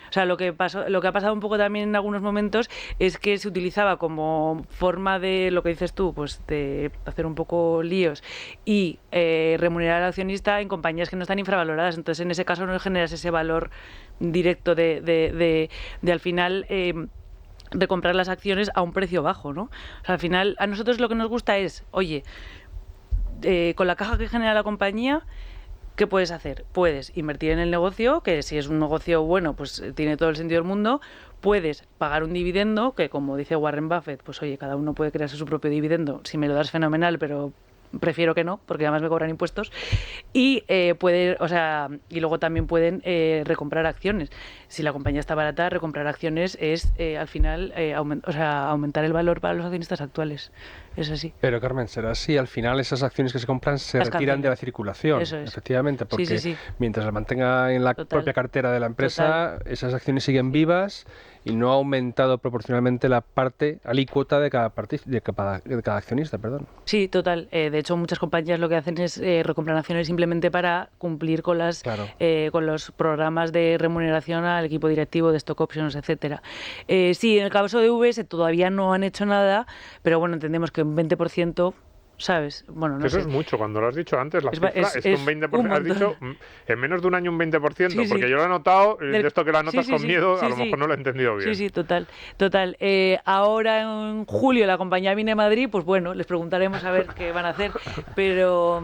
O sea, lo que ha pasado un poco también en algunos momentos es que se utilizaba como forma de, lo que dices tú, pues de hacer un poco líos y remunerar al accionista en compañías que no están infravaloradas. Entonces, en ese caso no generas ese valor directo de al final de comprar las acciones a un precio bajo, ¿no? O sea, al final a nosotros lo que nos gusta es, oye, con la caja que genera la compañía, ¿qué puedes hacer? Puedes invertir en el negocio, que si es un negocio bueno, pues tiene todo el sentido del mundo. Puedes pagar un dividendo, que como dice Warren Buffett, pues oye, cada uno puede crearse su propio dividendo. Si me lo das, fenomenal, pero prefiero que no, porque además me cobran impuestos. Y y luego también pueden recomprar acciones. Si la compañía está barata, recomprar acciones es al final aumentar el valor para los accionistas actuales. Es así. Pero Carmen, será así, al final esas acciones que se compran se retiran de la circulación. Eso es. Efectivamente, porque sí. mientras las mantenga en la propia cartera de la empresa, esas acciones siguen vivas y no ha aumentado proporcionalmente la parte alícuota de cada accionista, perdón. Sí, total. De hecho, muchas compañías lo que hacen es recomprar acciones simplemente para cumplir con con los programas de remuneración al equipo directivo de stock options, etcétera. Sí, en el caso de VS todavía no han hecho nada, pero bueno, entendemos que un 20% ¿sabes? Bueno, no Eso sé. es mucho, cuando lo has dicho antes, la Es cifra es que un 20%, has dicho en menos de un año un 20%, Sí, sí. porque yo lo he notado, de esto que lo anotas Sí, sí, con sí, miedo, sí, a lo sí. mejor no lo he entendido bien. Sí, total. Ahora en julio la compañía viene a Madrid, pues bueno, les preguntaremos a ver qué van a hacer, pero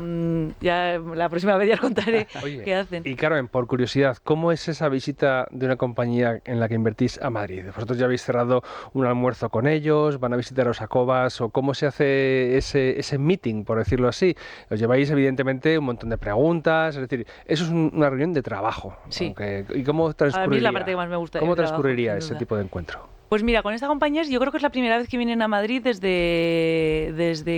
ya la próxima vez ya os contaré Oye, qué hacen. y Carmen, por curiosidad, ¿cómo es esa visita de una compañía en la que invertís a Madrid? ¿Vosotros ya habéis cerrado un almuerzo con ellos? ¿Van a visitaros a Cobas? ¿O cómo se hace ese meeting, por decirlo así? Os lleváis, evidentemente, un montón de preguntas, es decir, eso es una reunión de trabajo. Sí. ¿Y cómo A mí es transcurriría? la parte que más me gusta. ¿Cómo el trabajo, transcurriría sin ese duda. tipo de encuentro? Pues mira, con esta compañía yo creo que es la primera vez que vienen a Madrid desde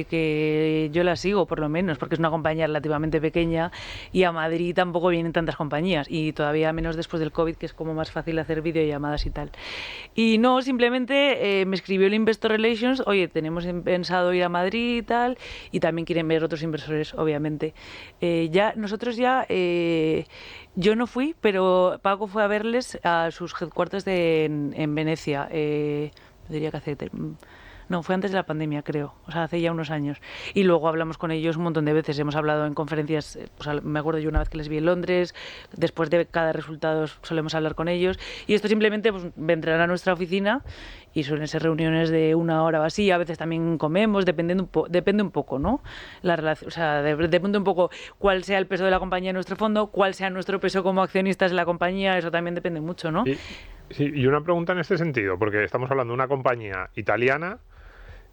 que yo la sigo, por lo menos, porque es una compañía relativamente pequeña y a Madrid tampoco vienen tantas compañías y todavía menos después del COVID, que es como más fácil hacer videollamadas y tal. Y no, simplemente me escribió el Investor Relations, oye, tenemos pensado ir a Madrid y tal, y también quieren ver otros inversores, obviamente. Yo no fui, pero Paco fue a verles a sus headquarters en Venecia. Diría que no, fue antes de la pandemia, creo. O sea, hace ya unos años. Y luego hablamos con ellos un montón de veces. Hemos hablado en conferencias, me acuerdo yo una vez que les vi en Londres. Después de cada resultado solemos hablar con ellos. Y esto simplemente pues, vendrán a nuestra oficina y suelen ser reuniones de 1 hora o así. A veces también comemos, depende un poco, ¿no? La relación, o sea, depende un poco cuál sea el peso de la compañía en nuestro fondo, cuál sea nuestro peso como accionistas de la compañía. Eso también depende mucho, ¿no? Sí, y una pregunta en este sentido, porque estamos hablando de una compañía italiana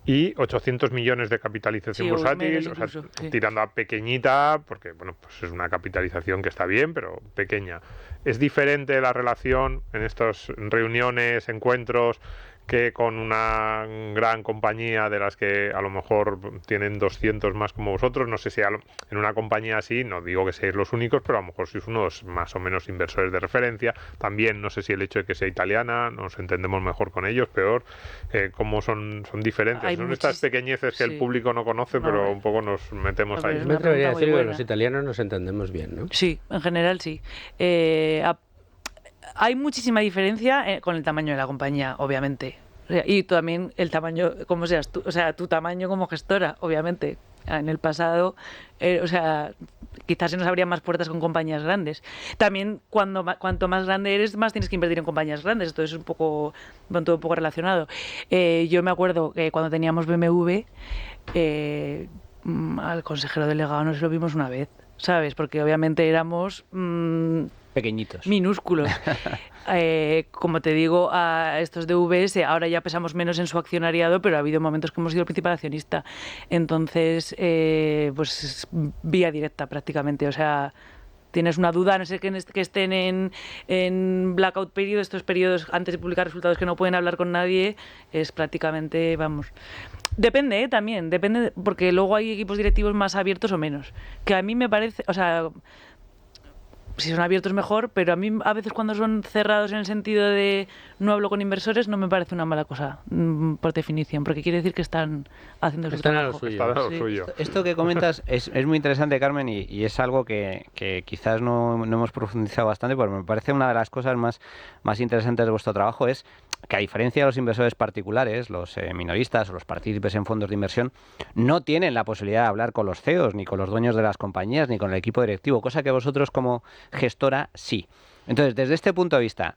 y 800 millones de capitalización Sí, o bursátil, menos o sea, incluso, sí. tirando a pequeñita, porque bueno, pues es una capitalización que está bien, pero pequeña. ¿Es diferente la relación en estas reuniones, encuentros, que con una gran compañía de las que a lo mejor tienen 200 más como vosotros? No sé si en una compañía así, no digo que seáis los únicos, pero a lo mejor sois unos más o menos inversores de referencia. También no sé si el hecho de que sea italiana, nos entendemos mejor con ellos, peor, cómo son diferentes. Son estas pequeñeces que el público no conoce, pero un poco nos metemos ahí. Yo me atrevería a decir que los italianos nos entendemos bien, ¿no? Sí, en general sí. Hay muchísima diferencia con el tamaño de la compañía, obviamente. Y también el tamaño, como seas tú, o sea, tu tamaño como gestora, obviamente. En el pasado, quizás se nos abrían más puertas con compañías grandes. También, cuanto más grande eres, más tienes que invertir en compañías grandes. Esto es todo un poco relacionado. Yo me acuerdo que cuando teníamos BMW, al consejero delegado nos lo vimos una vez, ¿sabes? Porque obviamente éramos... pequeñitos. Minúsculos. Como te digo, a estos de VS ahora ya pesamos menos en su accionariado, pero ha habido momentos que hemos sido el principal accionista. Entonces, pues vía directa prácticamente. O sea, tienes una duda, a no ser que estén en blackout period, estos periodos antes de publicar resultados que no pueden hablar con nadie, es prácticamente, vamos... Depende, también, depende, porque luego hay equipos directivos más abiertos o menos. Que a mí me parece, o sea... Si son abiertos mejor, pero a mí a veces cuando son cerrados en el sentido de no hablo con inversores no me parece una mala cosa, por definición, porque quiere decir que están haciendo su trabajo. Están a lo suyo. Esto que comentas es muy interesante, Carmen, y es algo que quizás no hemos profundizado bastante, pero me parece una de las cosas más interesantes de vuestro trabajo es que, a diferencia de los inversores particulares, los minoristas o los partícipes en fondos de inversión, no tienen la posibilidad de hablar con los CEOs, ni con los dueños de las compañías, ni con el equipo directivo, cosa que vosotros como gestora sí. Entonces, desde este punto de vista,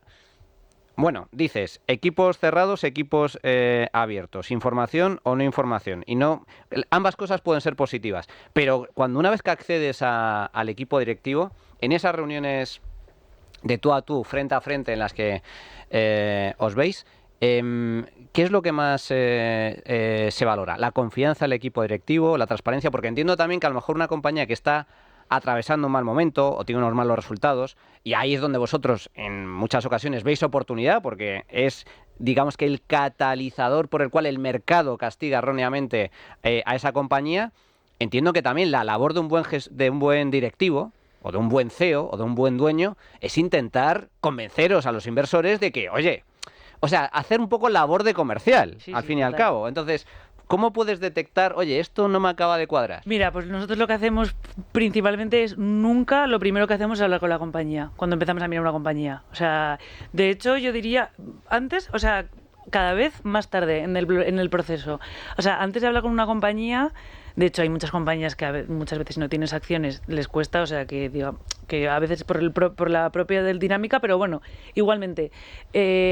bueno, dices, equipos cerrados, equipos abiertos, información o no información. Y no, ambas cosas pueden ser positivas. Pero una vez que accedes al equipo directivo, en esas reuniones de tú a tú, frente a frente, en las que os veis, ¿qué es lo que más se valora? ¿La confianza del equipo directivo, la transparencia? Porque entiendo también que a lo mejor una compañía que está atravesando un mal momento o tiene unos malos resultados, y ahí es donde vosotros en muchas ocasiones veis oportunidad, porque es, digamos, que el catalizador por el cual el mercado castiga erróneamente a esa compañía. Entiendo que también la labor de un buen directivo o de un buen CEO o de un buen dueño es intentar convenceros a los inversores de que, oye, o sea, hacer un poco labor de comercial, al fin y al cabo. Entonces, ¿cómo puedes detectar, oye, esto no me acaba de cuadrar? Mira, pues nosotros lo que hacemos principalmente es nunca, lo primero que hacemos es hablar con la compañía, cuando empezamos a mirar una compañía. O sea, de hecho yo diría, antes, o sea, cada vez más tarde en el proceso. O sea, antes de hablar con una compañía, De hecho, hay muchas compañías que muchas veces si no tienes acciones les cuesta, o sea, que a veces por la propia del dinámica, pero bueno, igualmente,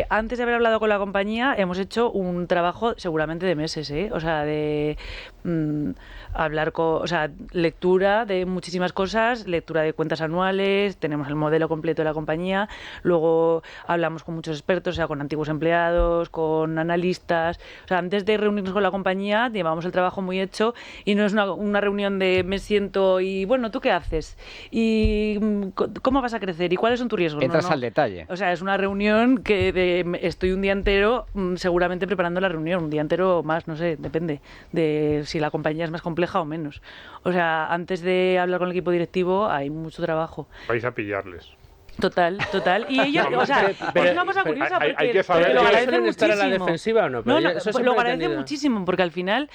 antes de haber hablado con la compañía hemos hecho un trabajo seguramente de meses, o sea, de hablar o sea, lectura de muchísimas cosas, lectura de cuentas anuales, tenemos el modelo completo de la compañía, luego hablamos con muchos expertos, o sea, con antiguos empleados, con analistas, o sea, antes de reunirnos con la compañía llevamos el trabajo muy hecho y no es una reunión de me siento y bueno, ¿tú qué haces? ¿Y cómo vas a crecer? ¿Y cuáles son tus riesgos? Entras No. al detalle. O sea, es una reunión que estoy un día entero seguramente preparando la reunión, un día entero o más, no sé, depende de si la compañía es más compleja o menos. O sea, antes de hablar con el equipo directivo hay mucho trabajo. Vais a pillarles. Total. Y ellos, o sea, Pero- es una cosa curiosa hay porque, que saber porque lo que agradecen suelen estar a la muchísimo. defensiva o no, pero No, eso pues siempre lo he agradecen entendido. muchísimo porque al final,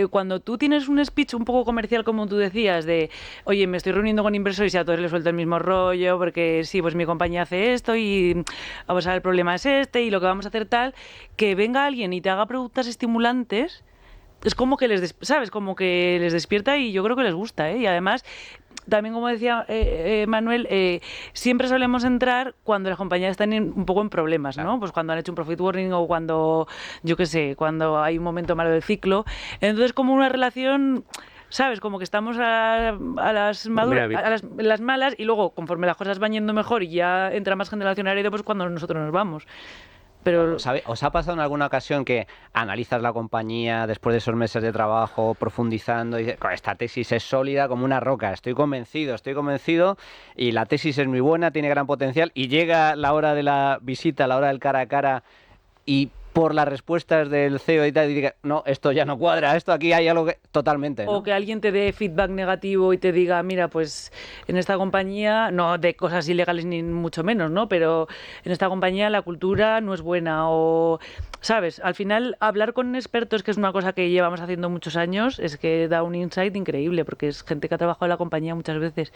cuando tú tienes un speech un poco comercial, como tú decías, de oye, me estoy reuniendo con inversores y a todos les suelto el mismo rollo, porque sí, pues mi compañía hace esto y vamos a ver, el problema es este y lo que vamos a hacer tal, que venga alguien y te haga preguntas estimulantes. Es como que ¿sabes? Como que les despierta y yo creo que les gusta, ¿eh? Y además, también como decía Manuel, siempre solemos entrar cuando las compañías están un poco en problemas, ¿no? Claro. Pues cuando han hecho un profit warning o cuando, yo qué sé, cuando hay un momento malo del ciclo. Entonces, como una relación... ¿Sabes? Como que estamos a las maduras, Mira, las malas y luego, conforme las cosas van yendo mejor y ya entra más gente al accionariado, pues cuando nosotros nos vamos. Pero ¿Os ha pasado en alguna ocasión que analizas la compañía después de esos meses de trabajo, profundizando, y dices, esta tesis es sólida como una roca, estoy convencido, y la tesis es muy buena, tiene gran potencial, y llega la hora de la visita, la hora del cara a cara, y por las respuestas del CEO y tal, y diga, no, esto ya no cuadra, esto aquí hay algo que... Totalmente, ¿no? O que alguien te dé feedback negativo y te diga, mira, pues en esta compañía, no de cosas ilegales ni mucho menos, ¿no? Pero en esta compañía la cultura no es buena o, ¿sabes? Al final, hablar con expertos, que es una cosa que llevamos haciendo muchos años, es que da un insight increíble, porque es gente que ha trabajado en la compañía muchas veces.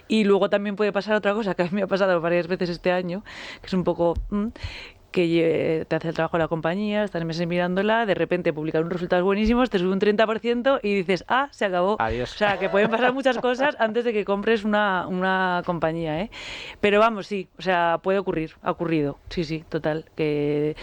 Y luego también puede pasar otra cosa, que a mí me ha pasado varias veces este año, que es un poco... que te hace el trabajo de la compañía, estás meses mirándola, de repente publican unos resultados buenísimos, te sube un 30% y dices, se acabó. Adiós. O sea, que pueden pasar muchas cosas antes de que compres una compañía, ¿eh? Pero vamos, sí, o sea, puede ocurrir, ha ocurrido, sí, total, que...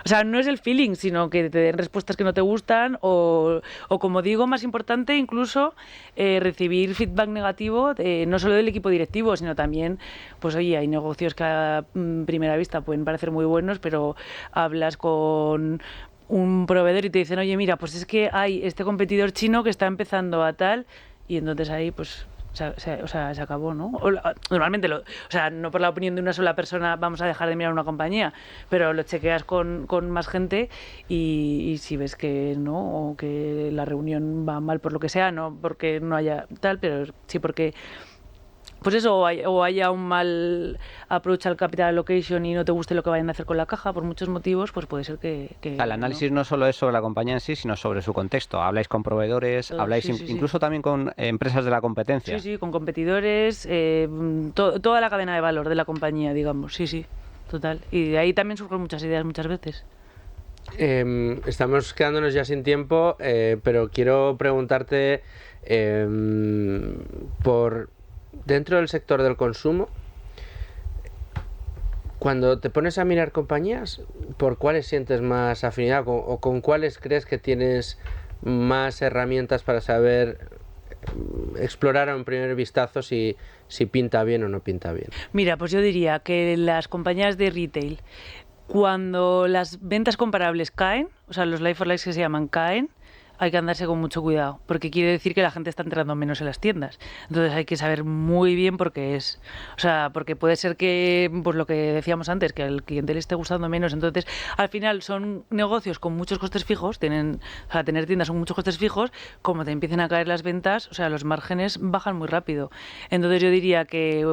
O sea, no es el feeling, sino que te den respuestas que no te gustan o como digo, más importante, incluso recibir feedback negativo, no solo del equipo directivo, sino también, pues oye, hay negocios que a primera vista pueden parecer muy buenos, pero hablas con un proveedor y te dicen, oye, mira, pues es que hay este competidor chino que está empezando a tal, y entonces ahí, pues... se acabó, ¿no? Normalmente, o sea, no por la opinión de una sola persona vamos a dejar de mirar una compañía, pero lo chequeas con más gente y si ves que no, o que la reunión va mal por lo que sea, no porque no haya tal, pero sí porque... Pues eso, o haya un mal approach al capital allocation y no te guste lo que vayan a hacer con la caja, por muchos motivos, pues puede ser que El análisis no solo es sobre la compañía en sí, sino sobre su contexto. Habláis con proveedores, habláis sí, incluso también con empresas de la competencia. Sí, con competidores, toda la cadena de valor de la compañía, digamos, sí, total. Y de ahí también surgen muchas ideas muchas veces. Estamos quedándonos ya sin tiempo, pero quiero preguntarte por dentro del sector del consumo, cuando te pones a mirar compañías, ¿por cuáles sientes más afinidad o con cuáles crees que tienes más herramientas para saber explorar a un primer vistazo si pinta bien o no pinta bien? Mira, pues yo diría que las compañías de retail, cuando las ventas comparables caen, o sea, los like-for-likes que se llaman caen, hay que andarse con mucho cuidado, porque quiere decir que la gente está entrando menos en las tiendas. Entonces hay que saber muy bien por qué es. O sea, porque puede ser que, pues lo que decíamos antes, que al cliente le esté gustando menos. Entonces, al final son negocios con muchos costes fijos, tener tiendas con muchos costes fijos, como te empiecen a caer las ventas, o sea, los márgenes bajan muy rápido. Entonces yo diría que...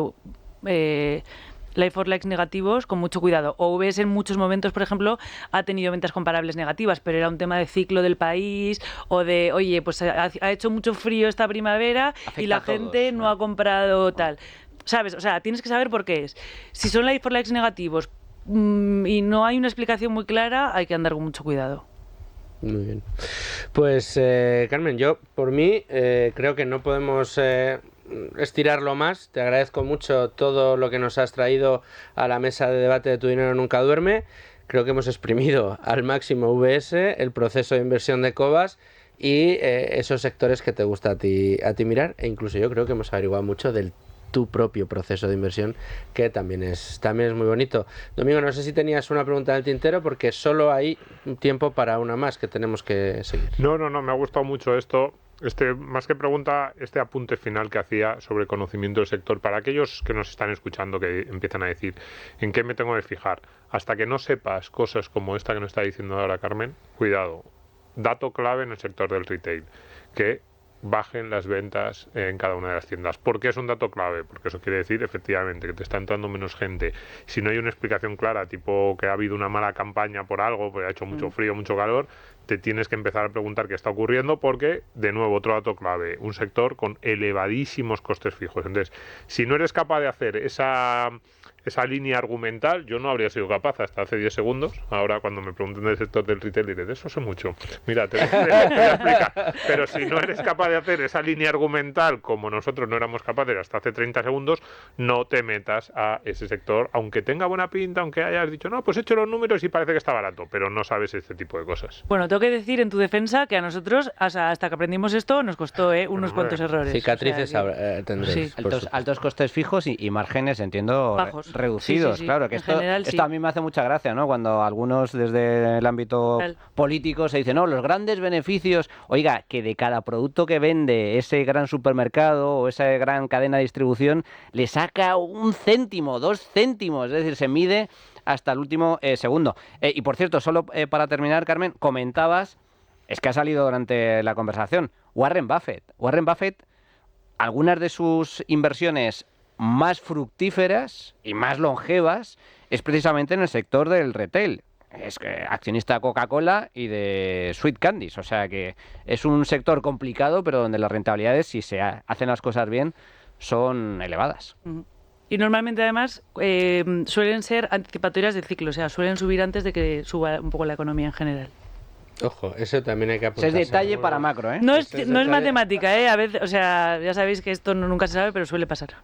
like-for-likes negativos, con mucho cuidado. OVS en muchos momentos, por ejemplo, ha tenido ventas comparables negativas, pero era un tema de ciclo del país o de, oye, pues ha hecho mucho frío esta primavera Afecta y la a todos, gente no ha comprado tal. ¿Sabes? O sea, tienes que saber por qué es. Si son like-for-likes negativos y no hay una explicación muy clara, hay que andar con mucho cuidado. Muy bien. Pues, Carmen, yo por mí creo que no podemos estirarlo más. Te agradezco mucho todo lo que nos has traído a la mesa de debate de Tu Dinero Nunca Duerme. Creo que hemos exprimido al máximo VS, el proceso de inversión de Cobas y esos sectores que te gusta a ti mirar, e incluso yo creo que hemos averiguado mucho del tu propio proceso de inversión, que también es muy bonito. Domingo, no sé si tenías una pregunta en el tintero, porque solo hay tiempo para una más que tenemos que seguir. No, me ha gustado mucho esto. Más que pregunta, este apunte final que hacía sobre conocimiento del sector, para aquellos que nos están escuchando, que empiezan a decir, ¿en qué me tengo que fijar? Hasta que no sepas cosas como esta que nos está diciendo ahora Carmen, cuidado. Dato clave en el sector del retail, que bajen las ventas en cada una de las tiendas. ¿Por qué es un dato clave? Porque eso quiere decir, efectivamente, que te está entrando menos gente. Si no hay una explicación clara, tipo que ha habido una mala campaña por algo, porque ha hecho mucho frío, mucho calor, te tienes que empezar a preguntar qué está ocurriendo, porque, de nuevo, otro dato clave, un sector con elevadísimos costes fijos. Entonces, si no eres capaz de hacer esa línea argumental, yo no habría sido capaz hasta hace 10 segundos. Ahora, cuando me pregunten del sector del retail, diré, de eso sé mucho. Mira, te voy a explicar. Pero si no eres capaz de hacer esa línea argumental como nosotros no éramos capaces hasta hace 30 segundos, no te metas a ese sector, aunque tenga buena pinta, aunque hayas dicho, no, pues he hecho los números y parece que está barato, pero no sabes este tipo de cosas. Bueno, tengo que decir en tu defensa que a nosotros, hasta que aprendimos esto, nos costó unos cuantos errores. Cicatrices tendréis. Sí. Altos costes fijos y márgenes, entiendo, bajos, reducidos. Sí. Claro, que esto a mí me hace mucha gracia, ¿no? Cuando algunos desde el ámbito político se dicen, no, los grandes beneficios, oiga, que de cada producto que vende ese gran supermercado o esa gran cadena de distribución le saca 1 céntimo, 2 céntimos, es decir, se mide hasta el último segundo. Y por cierto, solo para terminar, Carmen, comentabas, es que ha salido durante la conversación, Warren Buffett. Warren Buffett, algunas de sus inversiones más fructíferas y más longevas es precisamente en el sector del retail. Es accionista de Coca-Cola y de Sweet Candies, o sea que es un sector complicado, pero donde las rentabilidades, si se hacen las cosas bien, son elevadas. Y normalmente, además, suelen ser anticipatorias del ciclo, o sea, suelen subir antes de que suba un poco la economía en general. Ojo, eso también hay que apuntar. Es detalle para macro, ¿eh? No es matemática, a veces, o sea, ya sabéis que esto nunca se sabe, pero suele pasar.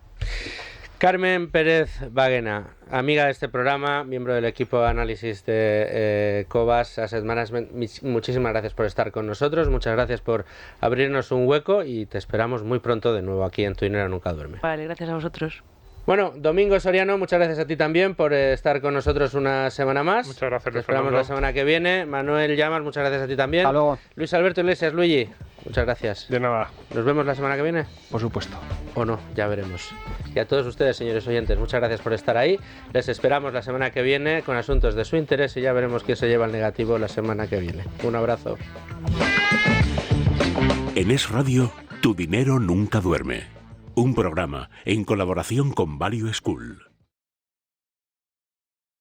Carmen Pérez Baguena, amiga de este programa, miembro del equipo de análisis de Cobas Asset Management, muchísimas gracias por estar con nosotros, muchas gracias por abrirnos un hueco y te esperamos muy pronto de nuevo aquí en Tu Dinero Nunca Duerme. Vale, gracias a vosotros. Bueno, Domingo Soriano, muchas gracias a ti también por estar con nosotros una semana más. Muchas gracias, te esperamos Fernando. la semana que viene. Manuel Llamas, muchas gracias a ti también. Hasta luego. Luis Alberto Iglesias, Luigi, muchas gracias. De nada. ¿Nos vemos la semana que viene? Por supuesto. O no, ya veremos. Y a todos ustedes, señores oyentes, muchas gracias por estar ahí. Les esperamos la semana que viene con asuntos de su interés y ya veremos quién se lleva el negativo la semana que viene. Un abrazo. En Es Radio, Tu Dinero Nunca Duerme. Un programa en colaboración con Value School.